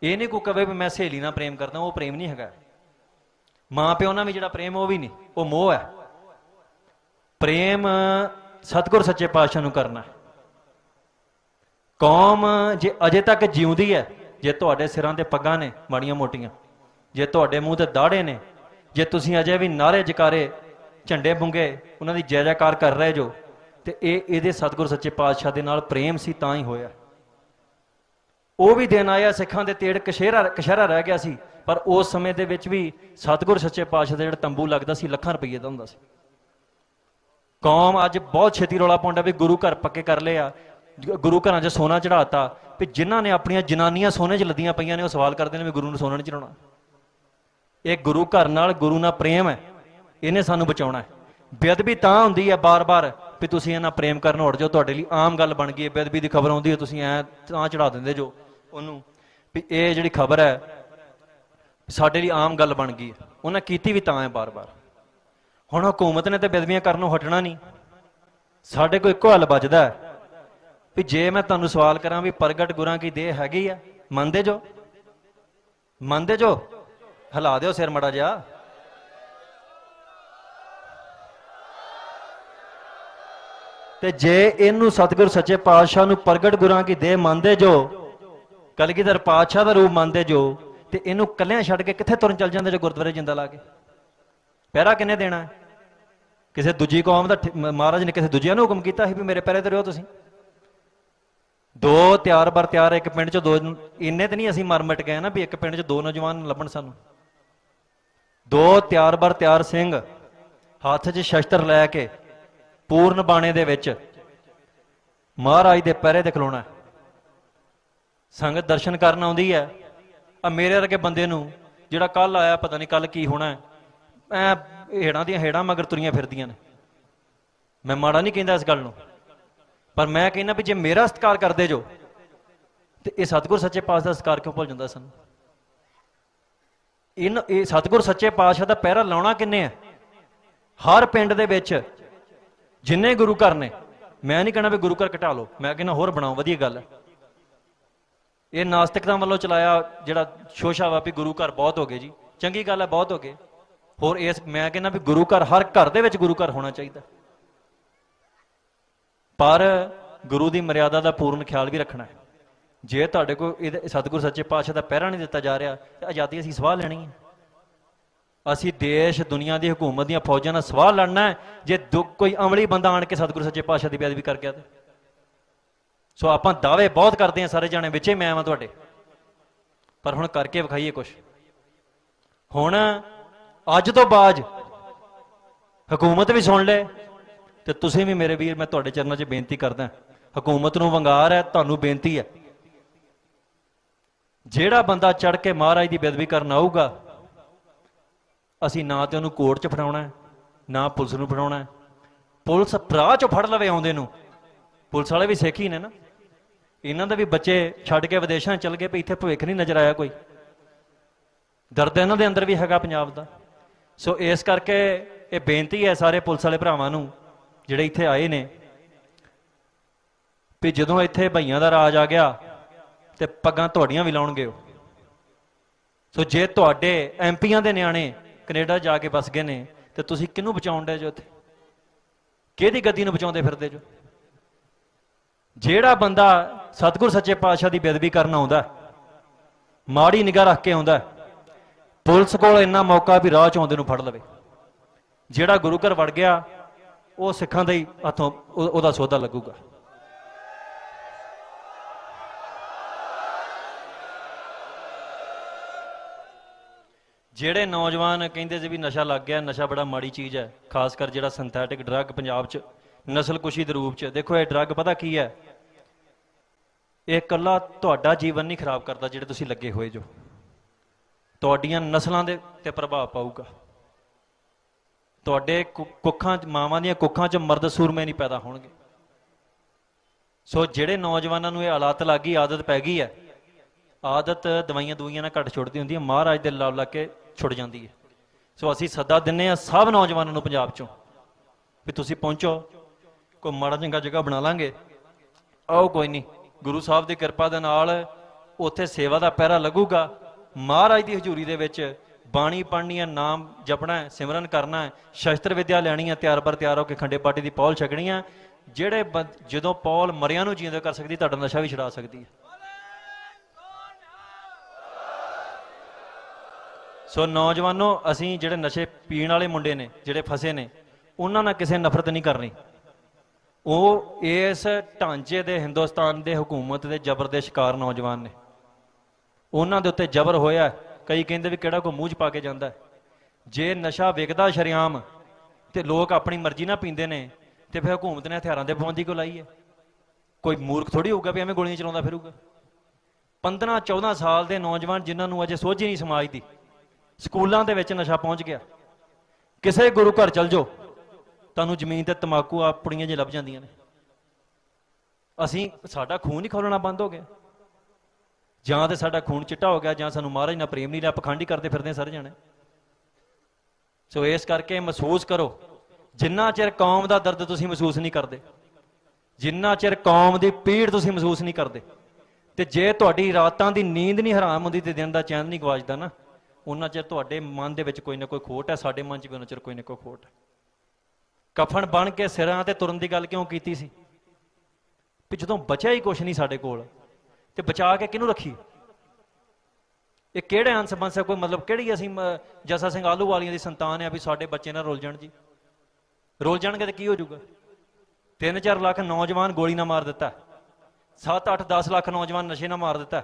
ਇਹ ਨਹੀਂ ਕੋਈ ਕਵੇ ਵੀ ਮੈਂ ਸਹੇਲੀ ਨਾਲ ਪ੍ਰੇਮ ਕਰਦਾ, ਉਹ ਪ੍ਰੇਮ ਨਹੀਂ ਹੈਗਾ। ਮਾਂ ਪਿਓ ਨਾਲ ਵੀ ਜਿਹੜਾ ਪ੍ਰੇਮ ਉਹ ਵੀ ਨਹੀਂ, ਉਹ ਮੋਹ ਹੈ। ਪ੍ਰੇਮ ਸਤਿਗੁਰ ਸੱਚੇ ਪਾਤਸ਼ਾਹ ਨੂੰ ਕਰਨਾ। ਕੌਮ ਜੇ ਅਜੇ ਤੱਕ ਜਿਉਂਦੀ ਹੈ, ਜੇ ਤੁਹਾਡੇ ਸਿਰਾਂ ਤੇ ਪੱਗਾਂ ਨੇ ਮਾੜੀਆਂ ਮੋਟੀਆਂ, ਜੇ ਤੁਹਾਡੇ ਮੂੰਹ ਤੇ ਦਾੜੇ ਨੇ, ਜੇ ਤੁਸੀਂ ਅਜੇ ਵੀ ਨਾਰੇ ਜਕਾਰੇ ਝੰਡੇ ਬੁੰਗੇ ਉਹਨਾਂ ਦੀ ਜੈ ਜੈਕਾਰ ਕਰ ਰਹੇ ਜੋ, ਤੇ ਇਹਦੇ ਸਤਿਗੁਰ ਸੱਚੇ ਪਾਤਸ਼ਾਹ ਦੇ ਨਾਲ ਪ੍ਰੇਮ ਸੀ ਤਾਂ ਹੀ ਹੋਇਆ। ਉਹ ਵੀ ਦਿਨ ਆਇਆ ਸਿੱਖਾਂ ਦੇ ਤੇੜ ਕਸ਼ਹਿਰਾ ਰਹਿ ਗਿਆ ਸੀ, ਪਰ ਉਸ ਸਮੇਂ ਦੇ ਵਿੱਚ ਵੀ ਸਤਿਗੁਰ ਸੱਚੇ ਪਾਤਸ਼ਾਹ ਦਾ ਜਿਹੜਾ ਤੰਬੂ ਲੱਗਦਾ ਸੀ ਲੱਖਾਂ ਰੁਪਈਏ ਦਾ ਹੁੰਦਾ ਸੀ। ਕੌਮ ਅੱਜ ਬਹੁਤ ਛੇਤੀ ਰੌਲਾ ਪਾਉਂਦਾ ਵੀ ਗੁਰੂ ਘਰ ਪੱਕੇ ਕਰ ਲਏ ਆ, ਗੁਰੂ ਘਰਾਂ 'ਚ ਸੋਨਾ ਚੜਾਤਾ, ਵੀ ਜਿਨ੍ਹਾਂ ਨੇ ਆਪਣੀਆਂ ਜਨਾਨੀਆਂ ਸੋਨੇ 'ਚ ਲੱਦੀਆਂ ਪਈਆਂ ਨੇ ਉਹ ਸਵਾਲ ਕਰਦੇ ਨੇ ਵੀ ਗੁਰੂ ਨੂੰ ਸੋਨਾ ਨਹੀਂ ਚੜਾਉਣਾ। ਇਹ ਗੁਰੂ ਘਰ ਨਾਲ ਗੁਰੂ ਨਾਲ ਪ੍ਰੇਮ ਹੈ, ਇਹਨੇ ਸਾਨੂੰ ਬਚਾਉਣਾ ਹੈ। ਬੇਅਦਬੀ ਤਾਂ ਹੁੰਦੀ ਹੈ ਬਾਰ-ਬਾਰ ਵੀ ਤੁਸੀਂ ਇਹਨਾਂ ਪ੍ਰੇਮ ਕਰਨ ਉੱਠ ਜਾਓ, ਤੁਹਾਡੇ ਲਈ ਆਮ ਗੱਲ ਬਣ ਗਈ ਹੈ। ਬੇਅਦਬੀ ਦੀ ਖਬਰ ਆਉਂਦੀ ਹੈ, ਤੁਸੀਂ ਐਂ ਤਾਂ ਚੜਾ ਦਿੰਦੇ ਜੋ ਉਹਨੂੰ ਵੀ ਇਹ ਜਿਹੜੀ ਖਬਰ ਹੈ ਸਾਡੇ ਲਈ ਆਮ ਗੱਲ ਬਣ ਗਈ ਹੈ। ਉਹਨਾਂ ਕੀਤੀ ਵੀ ਤਾਂ ਹੈ ਬਾਰ-ਬਾਰ। ਹੁਣ ਹਕੂਮਤ ਨੇ ਤਾਂ ਬੇਅਦਬੀਆਂ ਕਰਨੋਂ ਹਟਣਾ ਨਹੀਂ। ਸਾਡੇ ਕੋਲ ਇੱਕੋ ਹੱਲ ਬਚਦਾ ਹੈ ਵੀ ਜੇ ਮੈਂ ਤੁਹਾਨੂੰ ਸਵਾਲ ਕਰਾਂ ਵੀ ਪ੍ਰਗਟ ਗੁਰਾਂ ਕੀ ਦੇਹ ਹੈਗੀ ਆ, ਮੰਨਦੇ ਜੋ? ਮੰਨਦੇ ਜੋ? ਹਿਲਾ ਦਿਓ ਸਿਰ ਮੜਾ ਜਿਹਾ। ਤੇ ਜੇ ਇਹਨੂੰ ਸਤਿਗੁਰ ਸੱਚੇ ਪਾਤਸ਼ਾਹ ਨੂੰ ਪ੍ਰਗਟ ਗੁਰਾਂ ਕੀ ਦੇਹ ਮੰਨਦੇ ਜੋ, ਕਲਗੀਧਰ ਪਾਤਸ਼ਾਹ ਦਾ ਰੂਪ ਮੰਨਦੇ ਜੋ, ਤੇ ਇਹਨੂੰ ਕੱਲਿਆਂ ਛੱਡ ਕੇ ਕਿੱਥੇ ਤੁਰਨ ਚੱਲ ਜਾਂਦੇ ਜੋ ਗੁਰਦੁਆਰੇ ਜਿੰਦਾ ਲਾ ਕੇ? ਪਹਿਰਾ ਕਿੰਨੇ ਦੇਣਾ? ਕਿਸੇ ਦੂਜੀ ਕੌਮ ਦਾ ਮਹਾਰਾਜ ਨੇ ਕਿਸੇ ਦੂਜਿਆਂ ਨੂੰ ਹੁਕਮ ਕੀਤਾ ਸੀ ਵੀ ਮੇਰੇ ਪਹਿਰੇ ਤੇ ਰਹੋ ਤੁਸੀਂ? ਦੋ ਤਿਆਰ ਬਰ ਤਿਆਰ, ਇੱਕ ਪਿੰਡ 'ਚ ਦੋ, ਇੰਨੇ ਤੇ ਨਹੀਂ ਅਸੀਂ ਮਰ ਮਿਟ ਗਏ ਨਾ ਵੀ ਇੱਕ ਪਿੰਡ 'ਚ ਦੋ ਨੌਜਵਾਨ ਲੱਭਣ ਸਾਨੂੰ। ਦੋ ਤਿਆਰ ਬਰ ਤਿਆਰ ਸਿੰਘ ਹੱਥ 'ਚ ਸ਼ਸਤਰ ਲੈ ਕੇ ਪੂਰਨ ਬਾਣੇ ਦੇ ਵਿੱਚ ਮਹਾਰਾਜ ਦੇ ਪਹਿਰੇ ਤੇ ਖਲੋਣਾ। ਸੰਗਤ ਦਰਸ਼ਨ ਕਰਨ ਆਉਂਦੀ ਹੈ। ਆ ਮੇਰੇ ਵਰਗੇ ਬੰਦੇ ਨੂੰ ਜਿਹੜਾ ਕੱਲ ਆਇਆ ਪਤਾ ਨਹੀਂ ਕੱਲ ਕੀ ਹੋਣਾ, ਐ ਹੇੜਾਂ ਦੀਆਂ ਹੇੜਾਂ ਮਗਰ ਤੁਰੀਆਂ ਫਿਰਦੀਆਂ ਨੇ। ਮੈਂ ਮਾੜਾ ਨਹੀਂ ਕਹਿੰਦਾ ਇਸ ਗੱਲ ਨੂੰ, ਪਰ ਮੈਂ ਕਹਿੰਦਾ ਵੀ ਜੇ ਮੇਰਾ ਸਤਿਕਾਰ ਕਰਦੇ ਜੋ ਤੇ ਇਹ ਸਤਿਗੁਰ ਸੱਚੇ ਪਾਤਸ਼ਾਹ ਦਾ ਸਤਿਕਾਰ ਕਿਉਂ ਭੁੱਲ ਜਾਂਦਾ ਸਾਨੂੰ? ਇਹ ਸਤਿਗੁਰ ਸੱਚੇ ਪਾਤਸ਼ਾਹ ਦਾ ਪਹਿਰਾ ਲਾਉਣਾ ਕਿੰਨੇ ਆ? ਹਰ ਪਿੰਡ ਦੇ ਵਿੱਚ ਜਿੰਨੇ ਗੁਰੂ ਘਰ ਨੇ, ਮੈਂ ਨਹੀਂ ਕਹਿਣਾ ਵੀ ਗੁਰੂ ਘਰ ਘਟਾ ਲਓ, ਮੈਂ ਕਹਿੰਦਾ ਹੋਰ ਬਣਾਓ, ਵਧੀਆ ਗੱਲ ਹੈ। ਇਹ ਨਾਸਤਿਕਤਾ ਵੱਲੋਂ ਚਲਾਇਆ ਜਿਹੜਾ ਸ਼ੋਸ਼ਾ ਵਾ ਵੀ ਗੁਰੂ ਘਰ ਬਹੁਤ ਹੋ ਗਏ ਜੀ, ਚੰਗੀ ਗੱਲ ਹੈ, ਬਹੁਤ ਹੋ ਗਏ। ਹੋਰ ਇਸ ਮੈਂ ਕਹਿੰਦਾ ਵੀ ਗੁਰੂ ਘਰ ਹਰ ਘਰ ਦੇ ਵਿੱਚ ਗੁਰੂ ਘਰ ਹੋਣਾ ਚਾਹੀਦਾ, ਪਰ ਗੁਰੂ ਦੀ ਮਰਿਆਦਾ ਦਾ ਪੂਰਨ ਖਿਆਲ ਵੀ ਰੱਖਣਾ ਹੈ। ਜੇ ਤੁਹਾਡੇ ਕੋਲ ਇਹਦੇ ਸਤਿਗੁਰ ਸੱਚੇ ਪਾਤਸ਼ਾਹ ਦਾ ਪਹਿਰਾ ਨਹੀਂ ਦਿੱਤਾ ਜਾ ਰਿਹਾ ਤੇ ਆਜ਼ਾਦੀ ਅਸੀਂ ਸਵਾਹ ਲੈਣੀ ਹੈ। ਅਸੀਂ ਦੇਸ਼ ਦੁਨੀਆ ਦੀ ਹਕੂਮਤ ਦੀਆਂ ਫੌਜਾਂ ਨਾਲ ਸਵਾਹ ਲੜਨਾ ਹੈ ਜੇ ਕੋਈ ਅਮਲੀ ਬੰਦਾ ਆਣ ਕੇ ਸਤਿਗੁਰ ਸੱਚੇ ਪਾਤਸ਼ਾਹ ਦੀ ਬੇਅਦਬੀ ਕਰ ਗਿਆ ਤੇ। ਸੋ ਆਪਾਂ ਦਾਅਵੇ ਬਹੁਤ ਕਰਦੇ ਹਾਂ ਸਾਰੇ ਜਾਣੇ, ਵਿੱਚੇ ਮੈਂ ਆਵਾਂ ਤੁਹਾਡੇ, ਪਰ ਹੁਣ ਕਰਕੇ ਵਿਖਾਈਏ ਕੁਛ। ਹੁਣ ਅੱਜ ਤੋਂ ਬਾਅਦ ਹਕੂਮਤ ਵੀ ਸੁਣ ਲੈ ਤੇ ਤੁਸੀਂ ਵੀ ਮੇਰੇ ਵੀਰ, ਮੈਂ ਤੁਹਾਡੇ ਚਰਨਾਂ 'ਚ ਬੇਨਤੀ ਕਰਦਾ, ਹਕੂਮਤ ਨੂੰ ਵੰਗਾਰ ਹੈ, ਤੁਹਾਨੂੰ ਬੇਨਤੀ ਹੈ, ਜਿਹੜਾ ਬੰਦਾ ਚੜ ਕੇ ਮਹਾਰਾਜ ਦੀ ਬੇਅਦਬੀ ਕਰਨ ਆਊਗਾ, ਅਸੀਂ ਨਾ ਤੇ ਉਹਨੂੰ ਕੋਰਟ 'ਚ ਫੜਾਉਣਾ, ਨਾ ਪੁਲਿਸ ਨੂੰ ਫੜਾਉਣਾ। ਪੁਲਿਸ ਭਰਾ 'ਚੋਂ ਫੜ ਲਵੇ ਆਉਂਦੇ ਨੂੰ, ਪੁਲਿਸ ਵਾਲੇ ਵੀ ਸਿੱਖ ਹੀ ਨੇ ਨਾ, ਇਹਨਾਂ ਦੇ ਵੀ ਬੱਚੇ ਛੱਡ ਕੇ ਵਿਦੇਸ਼ਾਂ ਚਲ ਗਏ ਵੀ ਇੱਥੇ ਭਵਿੱਖ ਨਹੀਂ ਨਜ਼ਰ ਆਇਆ ਕੋਈ। ਦਰਦ ਇਹਨਾਂ ਦੇ ਅੰਦਰ ਵੀ ਹੈਗਾ ਪੰਜਾਬ ਦਾ। ਸੋ ਇਸ ਕਰਕੇ ਇਹ ਬੇਨਤੀ ਹੈ ਸਾਰੇ ਪੁਲਿਸ ਵਾਲੇ ਭਰਾਵਾਂ ਨੂੰ ਜਿਹੜੇ ਇੱਥੇ ਆਏ ਨੇ ਵੀ ਜਦੋਂ ਇੱਥੇ ਭਈਆਂ ਦਾ ਰਾਜ ਆ ਗਿਆ ਤੇ ਪੱਗਾਂ ਤੁਹਾਡੀਆਂ ਵੀ ਲਾਉਣਗੇ ਉਹ। ਸੋ ਜੇ ਤੁਹਾਡੇ ਐਮਪੀਆਂ ਦੇ ਨਿਆਣੇ ਕੈਨੇਡਾ ਜਾ ਕੇ ਵਸ ਗਏ ਨੇ ਤੇ ਤੁਸੀਂ ਕਿਹਨੂੰ ਬਚਾਉਣ ਡੇ ਜੋ? ਉੱਥੇ ਕਿਹਦੀ ਗੱਦੀ ਨੂੰ ਬਚਾਉਂਦੇ ਫਿਰਦੇ ਜੋ? ਜਿਹੜਾ ਬੰਦਾ ਸਤਿਗੁਰ ਸੱਚੇ ਪਾਤਸ਼ਾਹ ਦੀ ਬੇਅਦਬੀ ਕਰਨ ਆਉਂਦਾ, ਮਾੜੀ ਨਿਗਾਹ ਰੱਖ ਕੇ ਆਉਂਦਾ, ਪੁਲਿਸ ਕੋਲ ਇੰਨਾ ਮੌਕਾ ਵੀ ਰਾਹ 'ਚ ਆਉਂਦੇ ਨੂੰ ਫੜ ਲਵੇ। ਜਿਹੜਾ ਗੁਰੂ ਘਰ ਵੜ ਗਿਆ ਉਹ ਸਿੱਖਾਂ ਦੇ ਹੀ ਹੱਥੋਂ ਉਹਦਾ ਸੌਦਾ ਲੱਗੂਗਾ। ਜਿਹੜੇ ਨੌਜਵਾਨ ਕਹਿੰਦੇ ਸੀ ਵੀ ਨਸ਼ਾ ਲੱਗ ਗਿਆ, ਨਸ਼ਾ ਬੜਾ ਮਾੜੀ ਚੀਜ਼ ਹੈ, ਖਾਸ ਕਰ ਜਿਹੜਾ ਸਿੰਥੈਟਿਕ ਡਰੱਗ ਪੰਜਾਬ 'ਚ ਨਸਲਕੁਸ਼ੀ ਦੇ ਰੂਪ 'ਚ। ਦੇਖੋ ਇਹ ਡਰੱਗ ਪਤਾ ਕੀ ਹੈ? ਇਹ ਇਕੱਲਾ ਤੁਹਾਡਾ ਜੀਵਨ ਨਹੀਂ ਖਰਾਬ ਕਰਦਾ ਜਿਹੜੇ ਤੁਸੀਂ ਲੱਗੇ ਹੋਏ ਜੋ, ਤੁਹਾਡੀਆਂ ਨਸਲਾਂ ਦੇ ਤੇ ਪ੍ਰਭਾਵ ਪਾਊਗਾ। ਤੁਹਾਡੇ ਕੁੱਖਾਂ 'ਚ, ਮਾਵਾਂ ਦੀਆਂ ਕੁੱਖਾਂ 'ਚ ਮਰਦ ਸੂਰਮੇ ਨਹੀਂ ਪੈਦਾ ਹੋਣਗੇ। ਸੋ ਜਿਹੜੇ ਨੌਜਵਾਨਾਂ ਨੂੰ ਇਹ ਹਾਲਾਤ ਲੱਗ ਗਈ, ਆਦਤ ਪੈ ਗਈ ਹੈ, ਆਦਤ ਦਵਾਈਆਂ ਦਵਾਈਆਂ ਨਾਲ ਘੱਟ ਛੁੱਟਦੀ ਹੁੰਦੀ ਹੈ, ਮਹਾਰਾਜ ਦੇ ਲਾ ਕੇ ਛੁੱਟ ਜਾਂਦੀ ਹੈ। ਸੋ ਅਸੀਂ ਸੱਦਾ ਦਿੰਦੇ ਹਾਂ ਸਭ ਨੌਜਵਾਨਾਂ ਨੂੰ ਪੰਜਾਬ 'ਚੋਂ ਵੀ ਤੁਸੀਂ ਪਹੁੰਚੋ, ਕੋਈ ਮਾੜਾ ਚੰਗਾ ਜਗ੍ਹਾ ਬਣਾ ਲਾਂਗੇ, ਆਓ ਕੋਈ ਨਹੀਂ, ਗੁਰੂ ਸਾਹਿਬ ਦੀ ਕਿਰਪਾ ਦੇ ਨਾਲ ਉੱਥੇ ਸੇਵਾ ਦਾ ਪਹਿਰਾ ਲੱਗੂਗਾ, ਮਹਾਰਾਜ ਦੀ ਹਜ਼ੂਰੀ ਦੇ ਵਿੱਚ ਬਾਣੀ ਪੜ੍ਹਨੀ ਹੈ, ਨਾਮ ਜਪਣਾ ਹੈ, ਸਿਮਰਨ ਕਰਨਾ ਹੈ, ਸ਼ਸਤਰ ਵਿਦਿਆ ਲੈਣੀ ਹੈ, ਤਿਆਰ ਬਰ ਤਿਆਰ ਹੋ ਕੇ ਖੰਡੇ ਪਾਟੀ ਦੀ ਪੌਲ ਛਕਣੀ ਹੈ। ਜਿਹੜੇ ਜਦੋਂ ਪੌਲ ਮਰਿਆਂ ਨੂੰ ਜਿਉਂਦੇ ਕਰ ਸਕਦੀ, ਤੁਹਾਡਾ ਨਸ਼ਾ ਵੀ ਛੁਡਾ ਸਕਦੀ ਹੈ। ਸੋ ਨੌਜਵਾਨੋ, ਅਸੀਂ ਜਿਹੜੇ ਨਸ਼ੇ ਪੀਣ ਵਾਲੇ ਮੁੰਡੇ ਨੇ, ਜਿਹੜੇ ਫਸੇ ਨੇ, ਉਹਨਾਂ ਨਾਲ ਕਿਸੇ ਨਫ਼ਰਤ ਨਹੀਂ ਕਰਨੀ। ਉਹ ਇਸ ਢਾਂਚੇ ਦੇ, ਹਿੰਦੁਸਤਾਨ ਦੇ ਹਕੂਮਤ ਦੇ ਜ਼ਬਰ ਦੇ ਸ਼ਿਕਾਰ ਨੌਜਵਾਨ ਨੇ। ਉਹਨਾਂ ਦੇ ਉੱਤੇ ਜ਼ਬਰ ਹੋਇਆ। ਕਈ ਕਹਿੰਦੇ ਵੀ ਕਿਹੜਾ ਕੋਈ ਮੂੰਹ 'ਚ ਪਾ ਕੇ ਜਾਂਦਾ। ਜੇ ਨਸ਼ਾ ਵਿਕਦਾ ਸ਼ਰੇਆਮ ਤੇ ਲੋਕ ਆਪਣੀ ਮਰਜ਼ੀ ਨਾਲ ਪੀਂਦੇ ਨੇ, ਤੇ ਫਿਰ ਹਕੂਮਤ ਨੇ ਹਥਿਆਰਾਂ ਦੇ ਪਾਬੰਦੀ ਕਿਉਂ ਲਾਈ ਹੈ? ਕੋਈ ਮੂਰਖ ਥੋੜੀ ਹੋਊਗਾ ਵੀ ਐਵੇਂ ਗੋਲੀਆਂ ਚਲਾਉਂਦਾ ਫਿਰੂਗਾ। 15-14 ਸਾਲ ਦੇ ਨੌਜਵਾਨ ਜਿਨ੍ਹਾਂ ਨੂੰ ਅਜੇ ਸੋਝੀ ਨਹੀਂ ਸਮਾਜ ਦੀ, ਸਕੂਲਾਂ ਦੇ ਵਿੱਚ ਨਸ਼ਾ ਪਹੁੰਚ ਗਿਆ। ਕਿਸੇ ਗੁਰੂ ਘਰ ਚਲ ਜਾਓ, ਤੁਹਾਨੂੰ ਜ਼ਮੀਨ ਤੇ ਤੰਬਾਕੂ ਆ ਪੁੜੀਆਂ ਜਿਹੀ ਲੱਭ ਜਾਂਦੀਆਂ ਨੇ। ਸਾਡਾ ਖੂਨ ਹੀ ਖੋਲਣਾ ਬੰਦ ਹੋ ਗਿਆ, ਜਾਂ ਤੇ ਸਾਡਾ ਖੂਨ ਚਿੱਟਾ ਹੋ ਗਿਆ, ਜਾਂ ਸਾਨੂੰ ਮਹਾਰਾਜ ਨਾਲ ਪ੍ਰੇਮ ਨਹੀਂ ਲਿਆ, ਪਖੰਡ ਹੀ ਕਰਦੇ ਫਿਰਦੇ ਸਾਰੇ ਜਾਣੇ। ਸੋ ਇਸ ਕਰਕੇ ਮਹਿਸੂਸ ਕਰੋ, ਜਿੰਨਾ ਚਿਰ ਕੌਮ ਦਾ ਦਰਦ ਤੁਸੀਂ ਮਹਿਸੂਸ ਨਹੀਂ ਕਰਦੇ, ਜਿੰਨਾ ਚਿਰ ਕੌਮ ਦੀ ਪੀੜ ਤੁਸੀਂ ਮਹਿਸੂਸ ਨਹੀਂ ਕਰਦੇ, ਤੇ ਜੇ ਤੁਹਾਡੀ ਰਾਤਾਂ ਦੀ ਨੀਂਦ ਨਹੀਂ ਹਰਾਮ ਹੁੰਦੀ ਤੇ ਦਿਨ ਦਾ ਚੈਨ ਨਹੀਂ ਗਵਾਚਦਾ ਨਾ, ਉਹਨਾਂ ਚਿਰ ਤੁਹਾਡੇ ਮਨ ਦੇ ਵਿੱਚ ਕੋਈ ਨਾ ਕੋਈ ਖੋਟ ਹੈ। ਸਾਡੇ ਮਨ 'ਚ ਵੀ ਉਹਨਾਂ ਚਿਰ ਕੋਈ ਨਾ ਕੋਈ ਖੋਟ ਹੈ। ਕਫਨ ਬਣ ਕੇ ਸਿਰਾਂ ਤੇ ਤੁਰਨ ਦੀ ਗੱਲ ਕਿਉਂ ਕੀਤੀ ਸੀ? ਵੀ ਜਦੋਂ ਬਚਿਆ ਹੀ ਕੁਛ ਨਹੀਂ ਸਾਡੇ ਕੋਲ, ਤੇ ਬਚਾ ਕੇ ਕਿਹਨੂੰ ਰੱਖੀ? ਇਹ ਕਿਹੜੇ ਅੰਸ ਬੰਸ ਹੈ? ਕੋਈ ਮਤਲਬ ਕਿਹੜੀ ਅਸੀਂ ਜੱਸਾ ਸਿੰਘ ਆਹਲੂਵਾਲੀਆਂ ਦੀ ਸੰਤਾਨ ਆ ਵੀ ਸਾਡੇ ਬੱਚੇ ਨਾਲ ਰੁੱਲ ਜਾਣ? ਜੀ ਰੁੱਲ ਜਾਣਗੇ ਤੇ ਕੀ ਹੋ ਜਾਊਗਾ? 3-4 ਲੱਖ ਨੌਜਵਾਨ ਗੋਲੀ ਨਾਲ ਮਾਰ ਦਿੱਤਾ, 7-8-10 ਲੱਖ ਨੌਜਵਾਨ ਨਸ਼ੇ ਨਾਲ ਮਾਰ ਦਿੱਤਾ,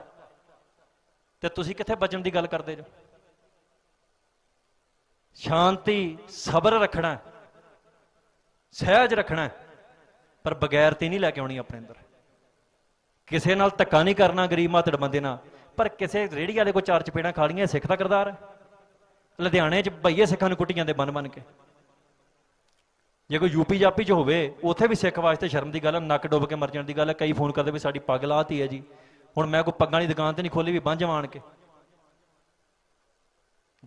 ਤੇ ਤੁਸੀਂ ਕਿੱਥੇ ਬਚਣ ਦੀ ਗੱਲ ਕਰਦੇ ਜੋ? ਸ਼ਾਂਤੀ, ਸਬਰ ਰੱਖਣਾ, ਸਹਿਜ ਰੱਖਣਾ, ਪਰ ਬਗੈਰਤੀ ਨਹੀਂ ਲੈ ਕੇ ਆਉਣੀ ਆਪਣੇ ਅੰਦਰ। ਕਿਸੇ ਨਾਲ ਧੱਕਾ ਨਹੀਂ ਕਰਨਾ, ਗਰੀਬ ਮਾਤੜ ਬੰਦੇ ਨਾਲ। ਪਰ ਕਿਸੇ ਰੇਹੜੀ ਵਾਲੇ ਕੋ 4 ਚਪੇੜਾਂ ਖਾ ਲਈਆਂ, ਸਿੱਖ ਦਾ ਕਿਰਦਾਰ ਹੈ। ਲੁਧਿਆਣੇ 'ਚ ਭਈਏ ਸਿੱਖਾਂ ਨੂੰ ਕੁੱਟੀ ਜਾਂਦੇ ਬਨ ਕੇ। ਜੇ ਕੋਈ ਯੂਪੀ ਜਾਪੀ 'ਚ ਹੋਵੇ, ਉੱਥੇ ਵੀ ਸਿੱਖ ਵਾਸਤੇ ਸ਼ਰਮ ਦੀ ਗੱਲ ਹੈ, ਨੱਕ ਡੁੱਬ ਕੇ ਮਰ ਜਾਣ ਦੀ ਗੱਲ ਹੈ। ਕਈ ਫੋਨ ਕਰਦੇ ਵੀ ਸਾਡੀ ਪੱਗ ਲਾਹਤੀ ਹੈ ਜੀ। ਹੁਣ ਮੈਂ ਕੋਈ ਪੱਗਾਂ ਵਾਲੀ ਦੁਕਾਨ ਤੇ ਨਹੀਂ ਖੋਲੀ ਵੀ ਬੰਝ ਆਣ ਕੇ।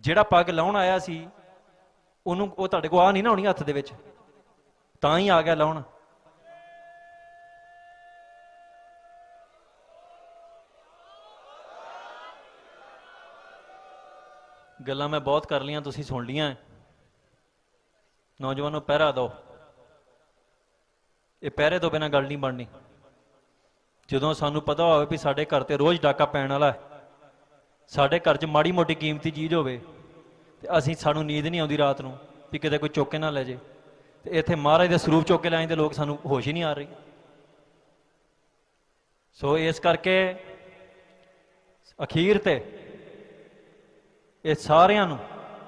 ਜਿਹੜਾ ਪੱਗ ਲਾਉਣ ਆਇਆ ਸੀ ਉਹਨੂੰ, ਉਹ ਤੁਹਾਡੇ ਕੋਲ ਆ ਨਹੀਂ ਨਾ ਹੋਣੀ ਹੱਥ ਦੇ ਵਿੱਚ, ਤਾਂ ਹੀ ਆ ਗਿਆ ਲਾਉਣ। ਗੱਲਾਂ ਮੈਂ ਬਹੁਤ ਕਰ ਲਈਆਂ, ਤੁਸੀਂ ਸੁਣ ਲਈਆਂ। ਨੌਜਵਾਨੋ, ਪਹਿਰਾ ਦਿਓ। ਇਹ ਪਹਿਰੇ ਤੋਂ ਬਿਨਾਂ ਗੱਲ ਨਹੀਂ ਬਣਨੀ। ਜਦੋਂ ਸਾਨੂੰ ਪਤਾ ਹੋਵੇ ਵੀ ਸਾਡੇ ਘਰ ਤੇ ਰੋਜ਼ ਡਾਕਾ ਪੈਣ ਵਾਲਾ ਹੈ, ਸਾਡੇ ਘਰ 'ਚ ਮਾੜੀ ਮੋਟੀ ਕੀਮਤੀ ਚੀਜ਼ ਹੋਵੇ, ਤੇ ਸਾਨੂੰ ਨੀਂਦ ਨਹੀਂ ਆਉਂਦੀ ਰਾਤ ਨੂੰ ਵੀ ਕਿਤੇ ਕੋਈ ਚੁੱਕ ਕੇ ਨਾ ਲੈ ਜੇ, ਤੇ ਇੱਥੇ ਮਹਾਰਾਜ ਦੇ ਸਰੂਪ ਚੁੱਕ ਕੇ ਲੈ ਜਾਂਦੇ ਲੋਕ, ਸਾਨੂੰ ਹੋਸ਼ ਹੀ ਨਹੀਂ ਆ ਰਹੀ। ਸੋ ਇਸ ਕਰਕੇ ਅਖੀਰ ਤੇ ਇਹ ਸਾਰਿਆਂ ਨੂੰ,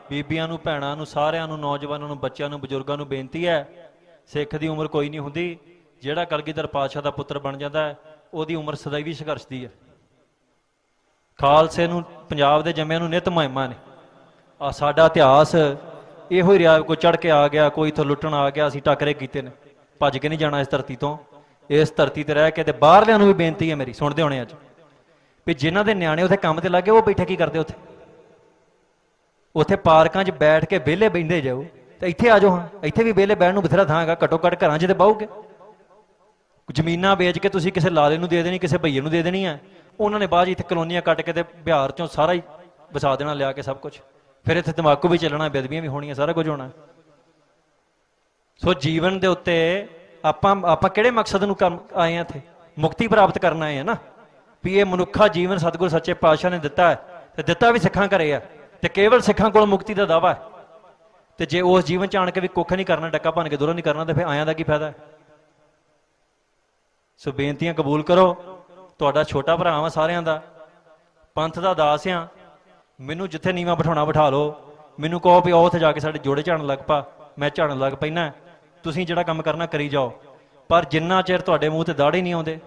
ਬੀਬੀਆਂ ਨੂੰ, ਭੈਣਾਂ ਨੂੰ, ਸਾਰਿਆਂ ਨੂੰ, ਨੌਜਵਾਨਾਂ ਨੂੰ, ਬੱਚਿਆਂ ਨੂੰ, ਬਜ਼ੁਰਗਾਂ ਨੂੰ ਬੇਨਤੀ ਹੈ, ਸਿੱਖ ਦੀ ਉਮਰ ਕੋਈ ਨਹੀਂ ਹੁੰਦੀ। ਜਿਹੜਾ ਕਲਗੀਧਰ ਪਾਤਸ਼ਾਹ ਦਾ ਪੁੱਤਰ ਬਣ ਜਾਂਦਾ ਹੈ, ਉਹਦੀ ਉਮਰ ਸदैवी ਸੰਘਰਸ਼ ਦੀ ਹੈ। ਖਾਲਸੇ ਨੂੰ, ਪੰਜਾਬ ਦੇ ਜੰਮਿਆਂ ਨੂੰ ਨਿਤ ਮੁਹਿੰਮਾਂ ਨੇ। ਸਾਡਾ ਇਤਿਹਾਸ ਇਹੋ ਹੀ ਰਿਹਾ, ਕੋਈ ਚੜ੍ਹ ਕੇ ਆ ਗਿਆ, ਕੋਈ ਇੱਥੋਂ ਲੁੱਟਣ ਆ ਗਿਆ, ਅਸੀਂ ਟੱਕਰੇ ਕੀਤੇ ਨੇ। ਭੱਜ ਕੇ ਨਹੀਂ ਜਾਣਾ ਇਸ ਧਰਤੀ ਤੋਂ। ਇਸ ਧਰਤੀ ਤੇ ਰਹਿ ਕੇ ਤੇ ਬਾਹਰਲਿਆਂ ਨੂੰ ਵੀ ਬੇਨਤੀ ਹੈ ਮੇਰੀ, ਸੁਣਦੇ ਹੋਣੇ ਅੱਜ, ਵੀ ਜਿਨ੍ਹਾਂ ਦੇ ਨਿਆਣੇ ਉੱਥੇ ਕੰਮ ਤੇ ਲੱਗੇ, ਉਹ ਬੈਠੇ ਕੀ ਕਰਦੇ ਉੱਥੇ? ਉੱਥੇ ਪਾਰਕਾਂ 'ਚ ਬੈਠ ਕੇ ਵਿਹਲੇ ਬਹਿੰਦੇ ਜਾਓ, ਤੇ ਇੱਥੇ ਆ ਜਾਓ। ਹਾਂ, ਇੱਥੇ ਵੀ ਵਿਹਲੇ ਬਹਿਣ ਨੂੰ ਬਥੇਰਾ ਥਾਂ ਹੈਗਾ। ਘੱਟੋ ਘੱਟ ਘਰਾਂ 'ਚ ਤੇ ਬਾਹੋਗੇ। ਜ਼ਮੀਨਾਂ ਵੇਚ ਕੇ ਤੁਸੀਂ ਕਿਸੇ ਲਾਲੇ ਨੂੰ ਦੇ ਦੇਣੀ, ਕਿਸੇ ਭਈਏ ਨੂੰ ਦੇ ਦੇਣੀ ਹੈ। ਉਹਨਾਂ ਨੇ ਬਾਅਦ 'ਚ ਇੱਥੇ ਕਲੋਨੀਆਂ ਕੱਟ ਕੇ ਤੇ ਬਿਹਾਰ 'ਚੋਂ ਸਾਰਾ ਹੀ ਵਸਾ ਦੇਣਾ ਲਿਆ ਕੇ ਸਭ ਕੁਝ। ਫਿਰ ਇੱਥੇ ਤੰਬਾਕੂ ਵੀ ਚੱਲਣਾ, ਬੇਅਦਬੀਆਂ ਵੀ ਹੋਣੀਆਂ, ਸਾਰਾ ਕੁਝ ਹੋਣਾ। ਸੋ ਜੀਵਨ ਦੇ ਉੱਤੇ ਆਪਾਂ ਕਿਹੜੇ ਮਕਸਦ ਨੂੰ ਆਏ ਹਾਂ? ਇੱਥੇ ਮੁਕਤੀ ਪ੍ਰਾਪਤ ਕਰਨ ਆਏ ਹਾਂ ਨਾ। ਵੀ ਇਹ ਮਨੁੱਖਾ ਜੀਵਨ ਸਤਿਗੁਰੂ ਸੱਚੇ ਪਾਤਸ਼ਾਹ ਨੇ ਦਿੱਤਾ ਹੈ, ਤੇ ਦਿੱਤਾ ਵੀ ਸਿੱਖਾਂ ਘਰੇ ਆ, ਤੇ ਕੇਵਲ ਸਿੱਖਾਂ ਕੋਲ ਮੁਕਤੀ ਦਾ ਦਾਵਾ ਹੈ। ਤੇ ਜੇ ਉਸ ਜੀਵਨ 'ਚ ਆਣ ਕੇ ਵੀ ਕੁੱਖ ਨਹੀਂ ਕਰਨਾ, ਡੱਕਾ ਭੰਨ ਕੇ ਦੂਰੋਂ ਨਹੀਂ ਕਰਨਾ, ਤੇ ਫਿਰ ਆਇਆਂ ਦਾ ਕੀ ਫਾਇਦਾ? ਸੋ ਬੇਨਤੀਆਂ ਕਬੂਲ ਕਰੋ। ਤੁਹਾਡਾ ਛੋਟਾ ਭਰਾ ਵਾਂ ਸਾਰਿਆਂ ਦਾ, ਪੰਥ ਦਾ ਦਾਸ ਆ। ਮੈਨੂੰ ਜਿੱਥੇ ਨੀਵਾਂ ਬਿਠਾਉਣਾ ਬਿਠਾ ਲਓ। ਮੈਨੂੰ ਕਹੋ ਵੀ ਉਹ ਉੱਥੇ ਜਾ ਕੇ ਸਾਡੇ ਜੋੜੇ ਝਾੜਨ ਲੱਗ ਪਾ, ਮੈਂ ਝਾੜਨ ਲੱਗ ਪੈਣਾ। ਤੁਸੀਂ ਜਿਹੜਾ ਕੰਮ ਕਰਨਾ ਕਰੀ ਜਾਓ, ਪਰ ਜਿੰਨਾ ਚਿਰ ਤੁਹਾਡੇ ਮੂੰਹ ਤੇ ਦਾੜੇ ਨਹੀਂ ਆਉਂਦੇ,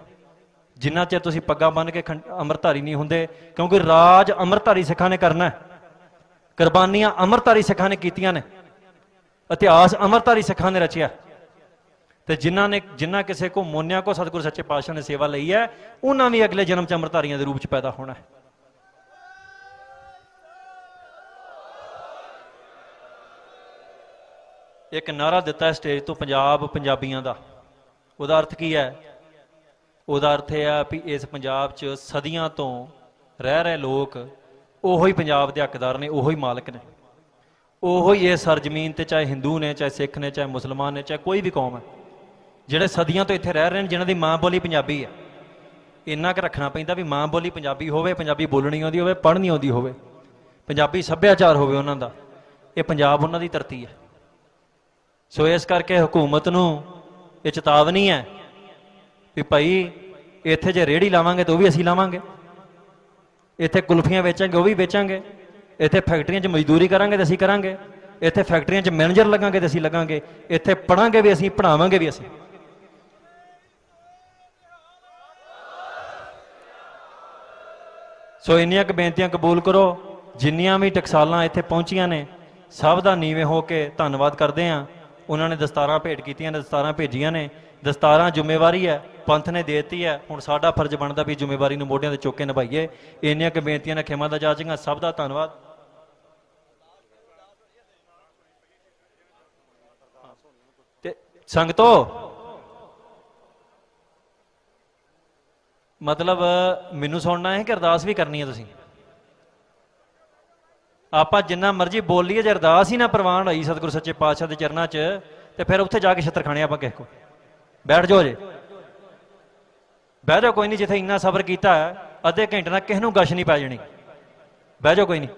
ਜਿੰਨਾ ਚਿਰ ਤੁਸੀਂ ਪੱਗਾਂ ਬੰਨ੍ਹ ਕੇ ਅੰਮ੍ਰਿਤਧਾਰੀ ਨਹੀਂ ਹੁੰਦੇ, ਕਿਉਂਕਿ ਰਾਜ ਅੰਮ੍ਰਿਤਧਾਰੀ ਸਿੱਖਾਂ ਨੇ ਕਰਨਾ, ਕੁਰਬਾਨੀਆਂ ਅੰਮ੍ਰਿਤਧਾਰੀ ਸਿੱਖਾਂ ਨੇ ਕੀਤੀਆਂ ਨੇ, ਇਤਿਹਾਸ ਅੰਮ੍ਰਿਤਧਾਰੀ ਸਿੱਖਾਂ ਨੇ ਰਚਿਆ। ਤੇ ਜਿਨ੍ਹਾਂ ਕਿਸੇ ਕੋ ਮੋਨਿਆ ਕੋ ਸਤਿਗੁਰੂ ਸੱਚੇ ਪਾਤਸ਼ਾਹ ਨੇ ਸੇਵਾ ਲਈ ਹੈ, ਉਹਨਾਂ ਵੀ ਅਗਲੇ ਜਨਮ 'ਚ ਅੰਮ੍ਰਿਤਧਾਰੀਆਂ ਦੇ ਰੂਪ 'ਚ ਪੈਦਾ ਹੋਣਾ ਹੈ। ਇੱਕ ਨਾਰਾ ਦਿੱਤਾ ਸਟੇਜ ਤੋਂ, ਪੰਜਾਬ ਪੰਜਾਬੀਆਂ ਦਾ। ਉਹਦਾ ਅਰਥ ਕੀ ਹੈ? ਉਹਦਾ ਅਰਥ ਇਹ ਆ ਵੀ ਇਸ ਪੰਜਾਬ 'ਚ ਸਦੀਆਂ ਤੋਂ ਰਹਿ ਰਹੇ ਲੋਕ ਉਹੋ ਹੀ ਪੰਜਾਬ ਦੇ ਹੱਕਦਾਰ ਨੇ, ਉਹੋ ਹੀ ਮਾਲਕ ਨੇ, ਉਹੋ ਹੀ ਇਹ ਸਰਜ਼ਮੀਨ ਤੇ, ਚਾਹੇ ਹਿੰਦੂ ਨੇ, ਚਾਹੇ ਸਿੱਖ ਨੇ, ਚਾਹੇ ਮੁਸਲਮਾਨ ਨੇ, ਚਾਹੇ ਕੋਈ ਵੀ ਕੌਮ ਹੈ, ਜਿਹੜੇ ਸਦੀਆਂ ਤੋਂ ਇੱਥੇ ਰਹਿ ਰਹੇ ਨੇ, ਜਿਨ੍ਹਾਂ ਦੀ ਮਾਂ ਬੋਲੀ ਪੰਜਾਬੀ ਹੈ। ਇੰਨਾ ਕੁ ਰੱਖਣਾ ਪੈਂਦਾ ਵੀ ਮਾਂ ਬੋਲੀ ਪੰਜਾਬੀ ਹੋਵੇ, ਪੰਜਾਬੀ ਬੋਲਣੀ ਆਉਂਦੀ ਹੋਵੇ, ਪੜ੍ਹਨੀ ਆਉਂਦੀ ਹੋਵੇ, ਪੰਜਾਬੀ ਸੱਭਿਆਚਾਰ ਹੋਵੇ ਉਹਨਾਂ ਦਾ। ਇਹ ਪੰਜਾਬ ਉਹਨਾਂ ਦੀ ਧਰਤੀ ਹੈ। ਸੋ ਇਸ ਕਰਕੇ ਹਕੂਮਤ ਨੂੰ ਇਹ ਚੇਤਾਵਨੀ ਹੈ ਵੀ ਭਾਈ ਇੱਥੇ ਜੇ ਰੇਹੜੀ ਲਾਵਾਂਗੇ ਤਾਂ ਉਹ ਵੀ ਅਸੀਂ ਲਾਵਾਂਗੇ, ਇੱਥੇ ਕੁਲਫੀਆਂ ਵੇਚਾਂਗੇ ਉਹ ਵੀ ਵੇਚਾਂਗੇ, ਇੱਥੇ ਫੈਕਟਰੀਆਂ 'ਚ ਮਜ਼ਦੂਰੀ ਕਰਾਂਗੇ ਤਾਂ ਅਸੀਂ ਕਰਾਂਗੇ, ਇੱਥੇ ਫੈਕਟਰੀਆਂ 'ਚ ਮੈਨੇਜਰ ਲੱਗਾਂਗੇ ਤਾਂ ਅਸੀਂ ਲੱਗਾਂਗੇ, ਇੱਥੇ ਪੜ੍ਹਾਂਗੇ ਵੀ ਅਸੀਂ, ਪੜ੍ਹਾਵਾਂਗੇ ਵੀ ਅਸੀਂ। ਸੋ ਇੰਨੀਆਂ ਕੁ ਬੇਨਤੀਆਂ ਕਬੂਲ ਕਰੋ। ਜਿੰਨੀਆਂ ਵੀ ਟਕਸਾਲਾਂ ਇੱਥੇ ਪਹੁੰਚੀਆਂ ਨੇ ਸਭ ਦਾ ਨੀਵੇਂ ਹੋ ਕੇ ਧੰਨਵਾਦ ਕਰਦੇ ਹਾਂ। ਉਹਨਾਂ ਨੇ ਦਸਤਾਰਾਂ ਭੇਟ ਕੀਤੀਆਂ ਨੇ, ਦਸਤਾਰਾਂ ਭੇਜੀਆਂ ਨੇ। ਦਸਤਾਰਾਂ ਜ਼ਿੰਮੇਵਾਰੀ ਹੈ, ਪੰਥ ਨੇ ਦੇ ਦਿੱਤੀ ਹੈ, ਹੁਣ ਸਾਡਾ ਫਰਜ਼ ਬਣਦਾ ਵੀ ਜ਼ਿੰਮੇਵਾਰੀ ਨੂੰ ਮੋਢਿਆਂ ਤੇ ਚੁੱਕ ਕੇ ਨਿਭਾਈਏ। ਇੰਨੀਆਂ ਕੁ ਬੇਨਤੀਆਂ ਨਾਲ ਖਿਮਾ ਦਾ ਜਾਚੀਆਂ। ਸਭ ਦਾ ਧੰਨਵਾਦ। ਤੇ ਸੰਗਤੋ, ਮਤਲਬ ਮੈਨੂੰ ਸੁਣਨਾ ਹੈ ਕਿ ਅਰਦਾਸ ਵੀ ਕਰਨੀ ਹੈ ਤੁਸੀਂ? ਆਪਾਂ ਜਿੰਨਾ ਮਰਜ਼ੀ ਬੋਲ ਲਈਏ, ਜੇ ਅਰਦਾਸ ਹੀ ਨਾ ਪ੍ਰਵਾਨ ਹੋਈ ਸਤਿਗੁਰੂ ਸੱਚੇ ਪਾਤਸ਼ਾਹ ਦੇ ਚਰਨਾਂ 'ਚ, ਤੇ ਫਿਰ ਉੱਥੇ ਜਾ ਕੇ ਛਿੱਤਰ ਖਾਣੇ ਆਪਾਂ ਕਿਸੇ ਕੋ। ਬੈਠ ਜਾਓ, ਜੇ ਬਹਿ ਜਾਓ, ਕੋਈ ਨਹੀਂ। ਜਿੱਥੇ ਇੰਨਾ ਸਬਰ ਕੀਤਾ ਹੈ, ਅੱਧੇ ਘੰਟੇ ਨਾਲ ਕਿਸੇ ਨੂੰ ਗਸ਼ ਨਹੀਂ ਪੈ ਜਾਣੀ। ਬਹਿ ਜਾਓ, ਕੋਈ ਨਹੀਂ।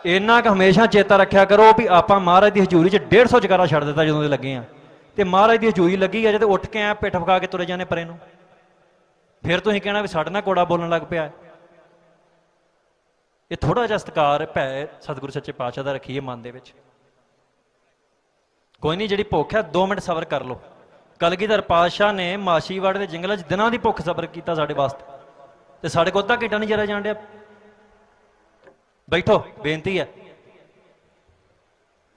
ਇੰਨਾ ਕੁ ਹਮੇਸ਼ਾ ਚੇਤਾ ਰੱਖਿਆ ਕਰੋ ਵੀ ਆਪਾਂ ਮਹਾਰਾਜ ਦੀ ਹਜ਼ੂਰੀ 'ਚ 150 ਜਕਾਰਾ ਛੱਡ ਦਿੱਤਾ ਜਦੋਂ ਦੇ ਲੱਗੇ ਆ, ਤੇ ਮਹਾਰਾਜ ਦੀ ਹਜ਼ੂਰੀ ਲੱਗੀ ਅਜੇ ਤੇ ਉੱਠ ਕੇ ਐ ਪਿੱਠ ਫਕਾ ਕੇ ਤੁਰੇ ਜਾਣੇ ਪਰੇ ਨੂੰ। ਫਿਰ ਤੁਸੀਂ ਕਹਿਣਾ ਵੀ ਸਾਡੇ ਨਾਲ ਕੋੜਾ ਬੋਲਣ ਲੱਗ ਪਿਆ। ਇਹ ਥੋੜਾ ਜਿਹਾ ਸਤਿਕਾਰ ਭੈ ਸਤਿਗੁਰੂ ਸੱਚੇ ਪਾਤਸ਼ਾਹ ਦਾ ਰੱਖੀਏ ਮਨ ਦੇ ਵਿੱਚ। ਕੋਈ ਨਹੀਂ, ਜਿਹੜੀ ਭੁੱਖ ਹੈ 2 ਮਿੰਟ ਸਬਰ ਕਰ ਲਓ। ਕਲਗੀਧਰ ਪਾਤਸ਼ਾਹ ਨੇ ਮਾਛੀਵਾੜੇ ਦੇ ਜੰਗਲਾਂ 'ਚ ਦਿਨਾਂ ਦੀ ਭੁੱਖ ਸਬਰ ਕੀਤਾ ਸਾਡੇ ਵਾਸਤੇ, ਤੇ ਸਾਡੇ ਕੋਲ ਅੱਧਾ ਘੰਟਾ ਨਹੀਂ ਜਰਾ ਜਾਣ ਡਿਆ। ਬੈਠੋ, ਬੇਨਤੀ ਹੈ।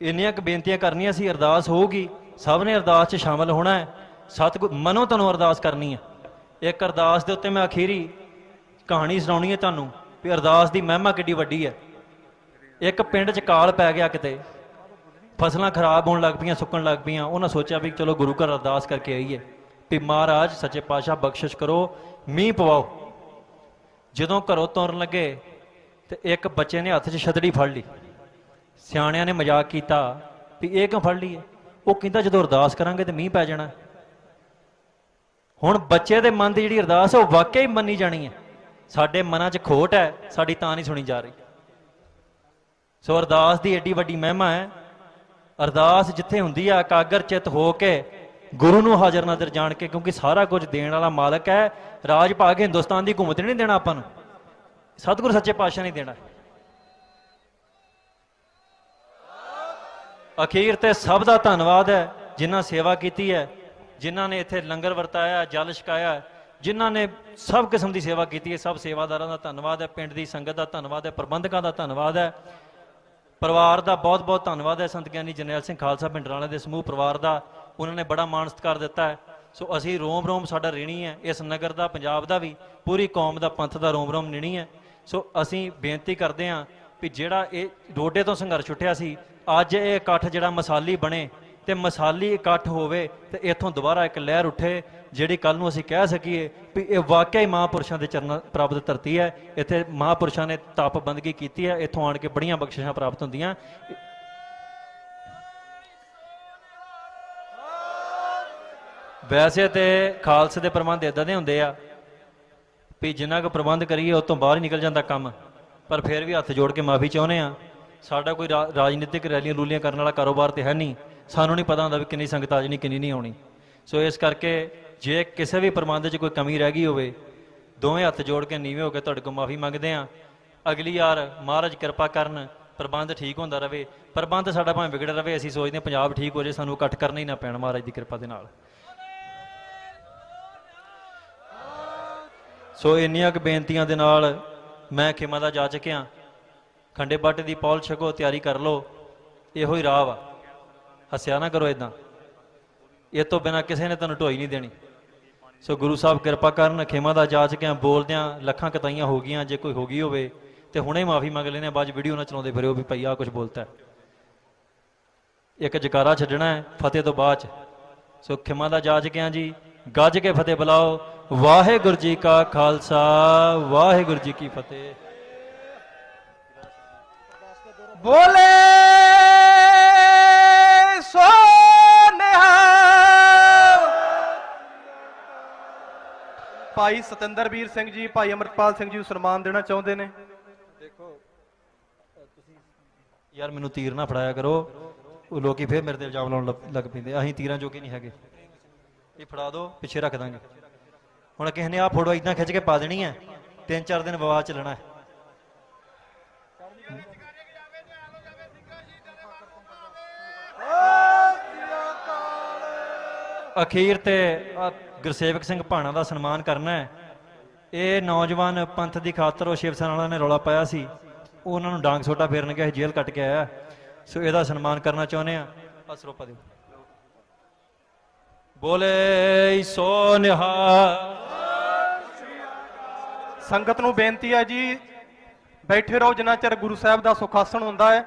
ਇੰਨੀਆਂ ਕੁ ਬੇਨਤੀਆਂ ਕਰਨੀਆਂ ਸੀ। ਅਰਦਾਸ ਹੋਊਗੀ, ਸਭ ਨੇ ਅਰਦਾਸ 'ਚ ਸ਼ਾਮਲ ਹੋਣਾ ਹੈ। ਸਤਿਗੁਰ ਮਨੋਂ ਤੁਹਾਨੂੰ ਅਰਦਾਸ ਕਰਨੀ ਹੈ। ਇੱਕ ਅਰਦਾਸ ਦੇ ਉੱਤੇ ਮੈਂ ਅਖੀਰੀ ਕਹਾਣੀ ਸੁਣਾਉਣੀ ਹੈ ਤੁਹਾਨੂੰ ਵੀ ਅਰਦਾਸ ਦੀ ਮਹਿਮਾ ਕਿੱਡੀ ਵੱਡੀ ਹੈ। ਇੱਕ ਪਿੰਡ 'ਚ ਕਾਲ ਪੈ ਗਿਆ, ਕਿਤੇ ਫਸਲਾਂ ਖਰਾਬ ਹੋਣ ਲੱਗ ਪਈਆਂ, ਸੁੱਕਣ ਲੱਗ ਪਈਆਂ। ਉਹਨਾਂ ਸੋਚਿਆ ਵੀ ਚਲੋ ਗੁਰੂ ਘਰ ਅਰਦਾਸ ਕਰਕੇ ਆਈਏ ਵੀ ਮਹਾਰਾਜ ਸੱਚੇ ਪਾਤਸ਼ਾਹ ਬਖਸ਼ਿਸ਼ ਕਰੋ, ਮੀਂਹ ਪਵਾਓ। ਜਦੋਂ ਘਰੋਂ ਤੁਰਨ ਲੱਗੇ ਤੇ ਇੱਕ ਬੱਚੇ ਨੇ ਹੱਥ 'ਚ ਛਤੜੀ ਫੜ ਲਈ। ਸਿਆਣਿਆਂ ਨੇ ਮਜ਼ਾਕ ਕੀਤਾ ਵੀ ਇਹ ਕਿਉਂ ਫੜ ਲਈਏ? ਉਹ ਕਹਿੰਦਾ ਜਦੋਂ ਅਰਦਾਸ ਕਰਾਂਗੇ ਤੇ ਮੀਂਹ ਪੈ ਜਾਣਾ। ਹੁਣ ਬੱਚੇ ਦੇ ਮਨ ਦੀ ਜਿਹੜੀ ਅਰਦਾਸ ਹੈ ਉਹ ਵਾਕਿਆ ਹੀ ਮੰਨੀ ਜਾਣੀ ਹੈ। ਸਾਡੇ ਮਨਾਂ 'ਚ ਖੋਟ ਹੈ, ਸਾਡੀ ਤਾਂ ਨਹੀਂ ਸੁਣੀ ਜਾ ਰਹੀ। ਸੋ ਅਰਦਾਸ ਦੀ ਏਡੀ ਵੱਡੀ ਮਹਿਮਾ ਹੈ। ਅਰਦਾਸ ਜਿੱਥੇ ਹੁੰਦੀ ਆ, ਇਕਾਗਰ ਚਿੱਤ ਹੋ ਕੇ ਗੁਰੂ ਨੂੰ ਹਾਜ਼ਰ ਨਾਜ਼ਰ ਜਾਣ ਕੇ, ਕਿਉਂਕਿ ਸਾਰਾ ਕੁਝ ਦੇਣ ਵਾਲਾ ਮਾਲਕ ਹੈ। ਰਾਜ ਭਾਗ ਹਿੰਦੁਸਤਾਨ ਦੀ ਹਕੂਮਤ ਨਹੀਂ ਦੇਣਾ ਆਪਾਂ ਨੂੰ, ਸਤਿਗੁਰੂ ਸੱਚੇ ਪਾਤਸ਼ਾਹ ਨਹੀਂ ਦੇਣਾ। ਅਖੀਰ ਤੇ ਸਭ ਦਾ ਧੰਨਵਾਦ ਹੈ ਜਿਨ੍ਹਾਂ ਸੇਵਾ ਕੀਤੀ ਹੈ, ਜਿਨ੍ਹਾਂ ਨੇ ਇੱਥੇ ਲੰਗਰ ਵਰਤਾਇਆ, ਜਲ ਛਕਾਇਆ, ਜਿਨ੍ਹਾਂ ਨੇ ਸਭ ਕਿਸਮ ਦੀ ਸੇਵਾ ਕੀਤੀ ਹੈ। ਸਭ ਸੇਵਾਦਾਰਾਂ ਦਾ ਧੰਨਵਾਦ ਹੈ, ਪਿੰਡ ਦੀ ਸੰਗਤ ਦਾ ਧੰਨਵਾਦ ਹੈ, ਪ੍ਰਬੰਧਕਾਂ ਦਾ ਧੰਨਵਾਦ ਹੈ, ਪਰਿਵਾਰ ਦਾ ਬਹੁਤ ਬਹੁਤ ਧੰਨਵਾਦ ਹੈ। ਸੰਤ ਗਿਆਨੀ ਜਰਨੈਲ ਸਿੰਘ ਖਾਲਸਾ ਭਿੰਡਰਾਂਵਾਲੇ ਦੇ ਸਮੂਹ ਪਰਿਵਾਰ ਦਾ, ਉਹਨਾਂ ਨੇ ਬੜਾ ਮਾਣ ਸਤਿਕਾਰ ਦਿੱਤਾ ਹੈ। ਸੋ ਅਸੀਂ ਰੋਮ ਰੋਮ ਸਾਡਾ ਰਿਣੀ ਹੈ, ਇਸ ਨਗਰ ਦਾ, ਪੰਜਾਬ ਦਾ ਵੀ, ਪੂਰੀ ਕੌਮ ਦਾ, ਪੰਥ ਦਾ ਰੋਮ ਰੋਮ ਰਿਣੀ ਹੈ। ਸੋ ਅਸੀਂ ਬੇਨਤੀ ਕਰਦੇ ਹਾਂ ਵੀ ਜਿਹੜਾ ਇਹ ਡੋਡੇ ਤੋਂ ਸੰਘਰਸ਼ ਉੱਠਿਆ ਸੀ, ਅੱਜ ਇਹ ਇਕੱਠ ਜਿਹੜਾ ਮਿਸਾਲੀ ਬਣੇ ਤੇ ਮਿਸਾਲੀ ਇਕੱਠ ਹੋਵੇ ਤੇ ਇੱਥੋਂ ਦੁਬਾਰਾ ਇੱਕ ਲਹਿਰ ਉੱਠੇ ਜਿਹੜੀ ਕੱਲ ਨੂੰ ਅਸੀਂ ਕਹਿ ਸਕੀਏ ਵੀ ਇਹ ਵਾਕਿਆ ਹੀ ਮਹਾਂਪੁਰਸ਼ਾਂ ਦੇ ਚਰਨਾਂ ਪ੍ਰਾਪਤ ਧਰਤੀ ਹੈ। ਇੱਥੇ ਮਹਾਂਪੁਰਸ਼ਾਂ ਨੇ ਤਪ ਬੰਦਗੀ ਕੀਤੀ ਹੈ, ਇੱਥੋਂ ਆਣ ਕੇ ਬੜੀਆਂ ਬਖਸ਼ਿਸ਼ਾਂ ਪ੍ਰਾਪਤ ਹੁੰਦੀਆਂ। ਵੈਸੇ ਤੇ ਖਾਲਸੇ ਦੇ ਪ੍ਰਬੰਧ ਇੱਦਾਂ ਦੇ ਹੁੰਦੇ ਆ ਵੀ ਜਿੰਨਾ ਕੁ ਪ੍ਰਬੰਧ ਕਰੀਏ ਉਹ ਤੋਂ ਬਾਹਰ ਹੀ ਨਿਕਲ ਜਾਂਦਾ ਕੰਮ, ਪਰ ਫਿਰ ਵੀ ਹੱਥ ਜੋੜ ਕੇ ਮਾਫੀ ਚਾਹੁੰਦੇ ਆ। ਸਾਡਾ ਕੋਈ ਰਾਜਨੀਤਿਕ ਰੈਲੀਆਂ ਰੂਲੀਆਂ ਕਰਨ ਵਾਲਾ ਕਾਰੋਬਾਰ ਤੇ ਹੈ ਨਹੀਂ। ਸਾਨੂੰ ਨਹੀਂ ਪਤਾ ਹੁੰਦਾ ਵੀ ਕਿੰਨੀ ਸੰਗਤ ਆ ਜਾਣੀ, ਕਿੰਨੀ ਨਹੀਂ ਆਉਣੀ। ਸੋ ਇਸ ਕਰਕੇ ਜੇ ਕਿਸੇ ਵੀ ਪ੍ਰਬੰਧ 'ਚ ਕੋਈ ਕਮੀ ਰਹਿ ਗਈ ਹੋਵੇ, ਦੋਵੇਂ ਹੱਥ ਜੋੜ ਕੇ ਨੀਵੇਂ ਹੋ ਕੇ ਤੁਹਾਡੇ ਕੋਲ ਮਾਫੀ ਮੰਗਦੇ ਹਾਂ। ਅਗਲੀ ਵਾਰ ਮਹਾਰਾਜ ਕਿਰਪਾ ਕਰਨ, ਪ੍ਰਬੰਧ ਠੀਕ ਹੁੰਦਾ ਰਹੇ। ਪ੍ਰਬੰਧ ਸਾਡਾ ਭਾਵੇਂ ਵਿਗੜ ਰਹੇ, ਅਸੀਂ ਸੋਚਦੇ ਹਾਂ ਪੰਜਾਬ ਠੀਕ ਹੋ ਜਾਏ, ਸਾਨੂੰ ਇਕੱਠ ਕਰਨਾ ਹੀ ਨਾ ਪੈਣ ਮਹਾਰਾਜ ਦੀ ਕਿਰਪਾ ਦੇ ਨਾਲ। ਸੋ ਇੰਨੀਆਂ ਕੁ ਬੇਨਤੀਆਂ ਦੇ ਨਾਲ ਮੈਂ ਖਿਮਾ ਦਾ ਜਾ ਚੁੱਕਿਆ। ਖੰਡੇ ਬਾਟੇ ਦੀ ਪੌਲ ਛਕੋ, ਤਿਆਰੀ ਕਰ ਲਓ, ਇਹੋ ਹੀ ਰਾਹ ਵਾ। ਹੱਸਿਆ ਨਾ ਕਰੋ ਇੱਦਾਂ, ਇਹ ਤੋਂ ਬਿਨਾਂ ਕਿਸੇ ਨੇ ਤੁਹਾਨੂੰ ਢੋਈ ਨਹੀਂ ਦੇਣੀ। ਸੋ ਗੁਰੂ ਸਾਹਿਬ ਕਿਰਪਾ ਕਰਨ। ਖਿਮਾ ਦਾ ਜਾ ਚੁੱਕਿਆ, ਬੋਲਦਿਆਂ ਲੱਖਾਂ ਕਤਾਈਆਂ ਹੋ ਗਈਆਂ। ਜੇ ਕੋਈ ਹੋ ਗਈ ਹੋਵੇ ਤੇ ਹੁਣੇ ਮਾਫੀ ਮੰਗ ਲੈਣੇ, ਬਾਅਦ ਵੀਡੀਓ ਨਾ ਚਲਾਉਂਦੇ ਫਿਰਿਓ ਵੀ ਭਾਈ ਆਹ ਕੁਛ ਬੋਲਤਾ। ਇੱਕ ਜਕਾਰਾ ਛੱਡਣਾ ਹੈ ਫਤਿਹ ਤੋਂ ਬਾਅਦ 'ਚ। ਸੋ ਖਿਮਾ ਦਾ ਜਾਜਕਿਆਂ ਜੀ ਗੱਜ ਕੇ ਫਤਿਹ ਬੁਲਾਓ। ਵਾਹਿਗੁਰੂ ਜੀ ਕਾ ਖਾਲਸਾ ਵਾਹਿਗੁਰੂ ਜੀ ਕੀ ਫਤਿਹ। ਬੋਲੇ ਸੋ ਨਿਹਾਲ। ਭਾਈ ਸਤਿੰਦਰਵੀਰ ਸਿੰਘ ਜੀ ਭਾਈ ਅਮਰਪਾਲ ਸਿੰਘ ਜੀ ਨੂੰ ਸਨਮਾਨ ਦੇਣਾ ਚਾਹੁੰਦੇ ਨੇ। ਦੇਖੋ ਤੁਸੀਂ ਯਾਰ ਮੈਨੂੰ ਤੀਰ ਨਾ ਫੜਾਇਆ ਕਰੋ, ਉਹ ਲੋਕੀ ਫੇਰ ਮੇਰੇ ਤੇ ਇਲਜ਼ਾਮ ਲਾਉਣ ਲੱਗ ਪੈਂਦੇ। ਅਸੀਂ ਤੀਰਾਂ ਜੋਗੇ ਨਹੀਂ ਹੈਗੇ। ਇਹ ਫੜਾ ਦਿਓ, ਪਿੱਛੇ ਰੱਖ ਦਾਂਗੇ। ਹੁਣ ਕਿਸੇ ਨੇ ਆਹ ਫੋਟੋ ਇਦਾਂ ਖਿੱਚ ਕੇ ਪਾ ਦੇਣੀ ਹੈ, 3-4 ਦਿਨ ਵਿਵਾਦ ਚੱਲਣਾ ਹੈ। ਅਖੀਰ ਤੇ ਗੁਰਸੇਵਕ ਸਿੰਘ ਭਾਣਾ ਦਾ ਸਨਮਾਨ ਕਰਨਾ ਹੈ। ਇਹ ਨੌਜਵਾਨ ਪੰਥ ਦੀ ਖਾਤਰ ਉਹ ਸ਼ਿਵ ਸੈਨਾ ਵਾਲਿਆਂ ਨੇ ਰੌਲਾ ਪਾਇਆ ਸੀ, ਉਹ ਉਹਨਾਂ ਨੂੰ ਡਾਂਗ ਸੋਟਾ ਫੇਰਨ ਗਿਆ, ਜੇਲ੍ਹ ਕੱਟ ਕੇ ਆਇਆ। ਸੋ ਇਹਦਾ ਸਨਮਾਨ ਕਰਨਾ ਚਾਹੁੰਦੇ ਆ। ਸਰੋਪਾ ਦਿਓ। ਬੋਲੇ ਸੋ ਨਿਹਾਲ। ਸੰਗਤ ਨੂੰ ਬੇਨਤੀ ਹੈ ਜੀ, ਬੈਠੇ ਰਹੋ ਜਿੰਨਾ ਚਿਰ ਗੁਰੂ ਸਾਹਿਬ ਦਾ ਸੁਖਾਸਣ ਹੁੰਦਾ ਹੈ।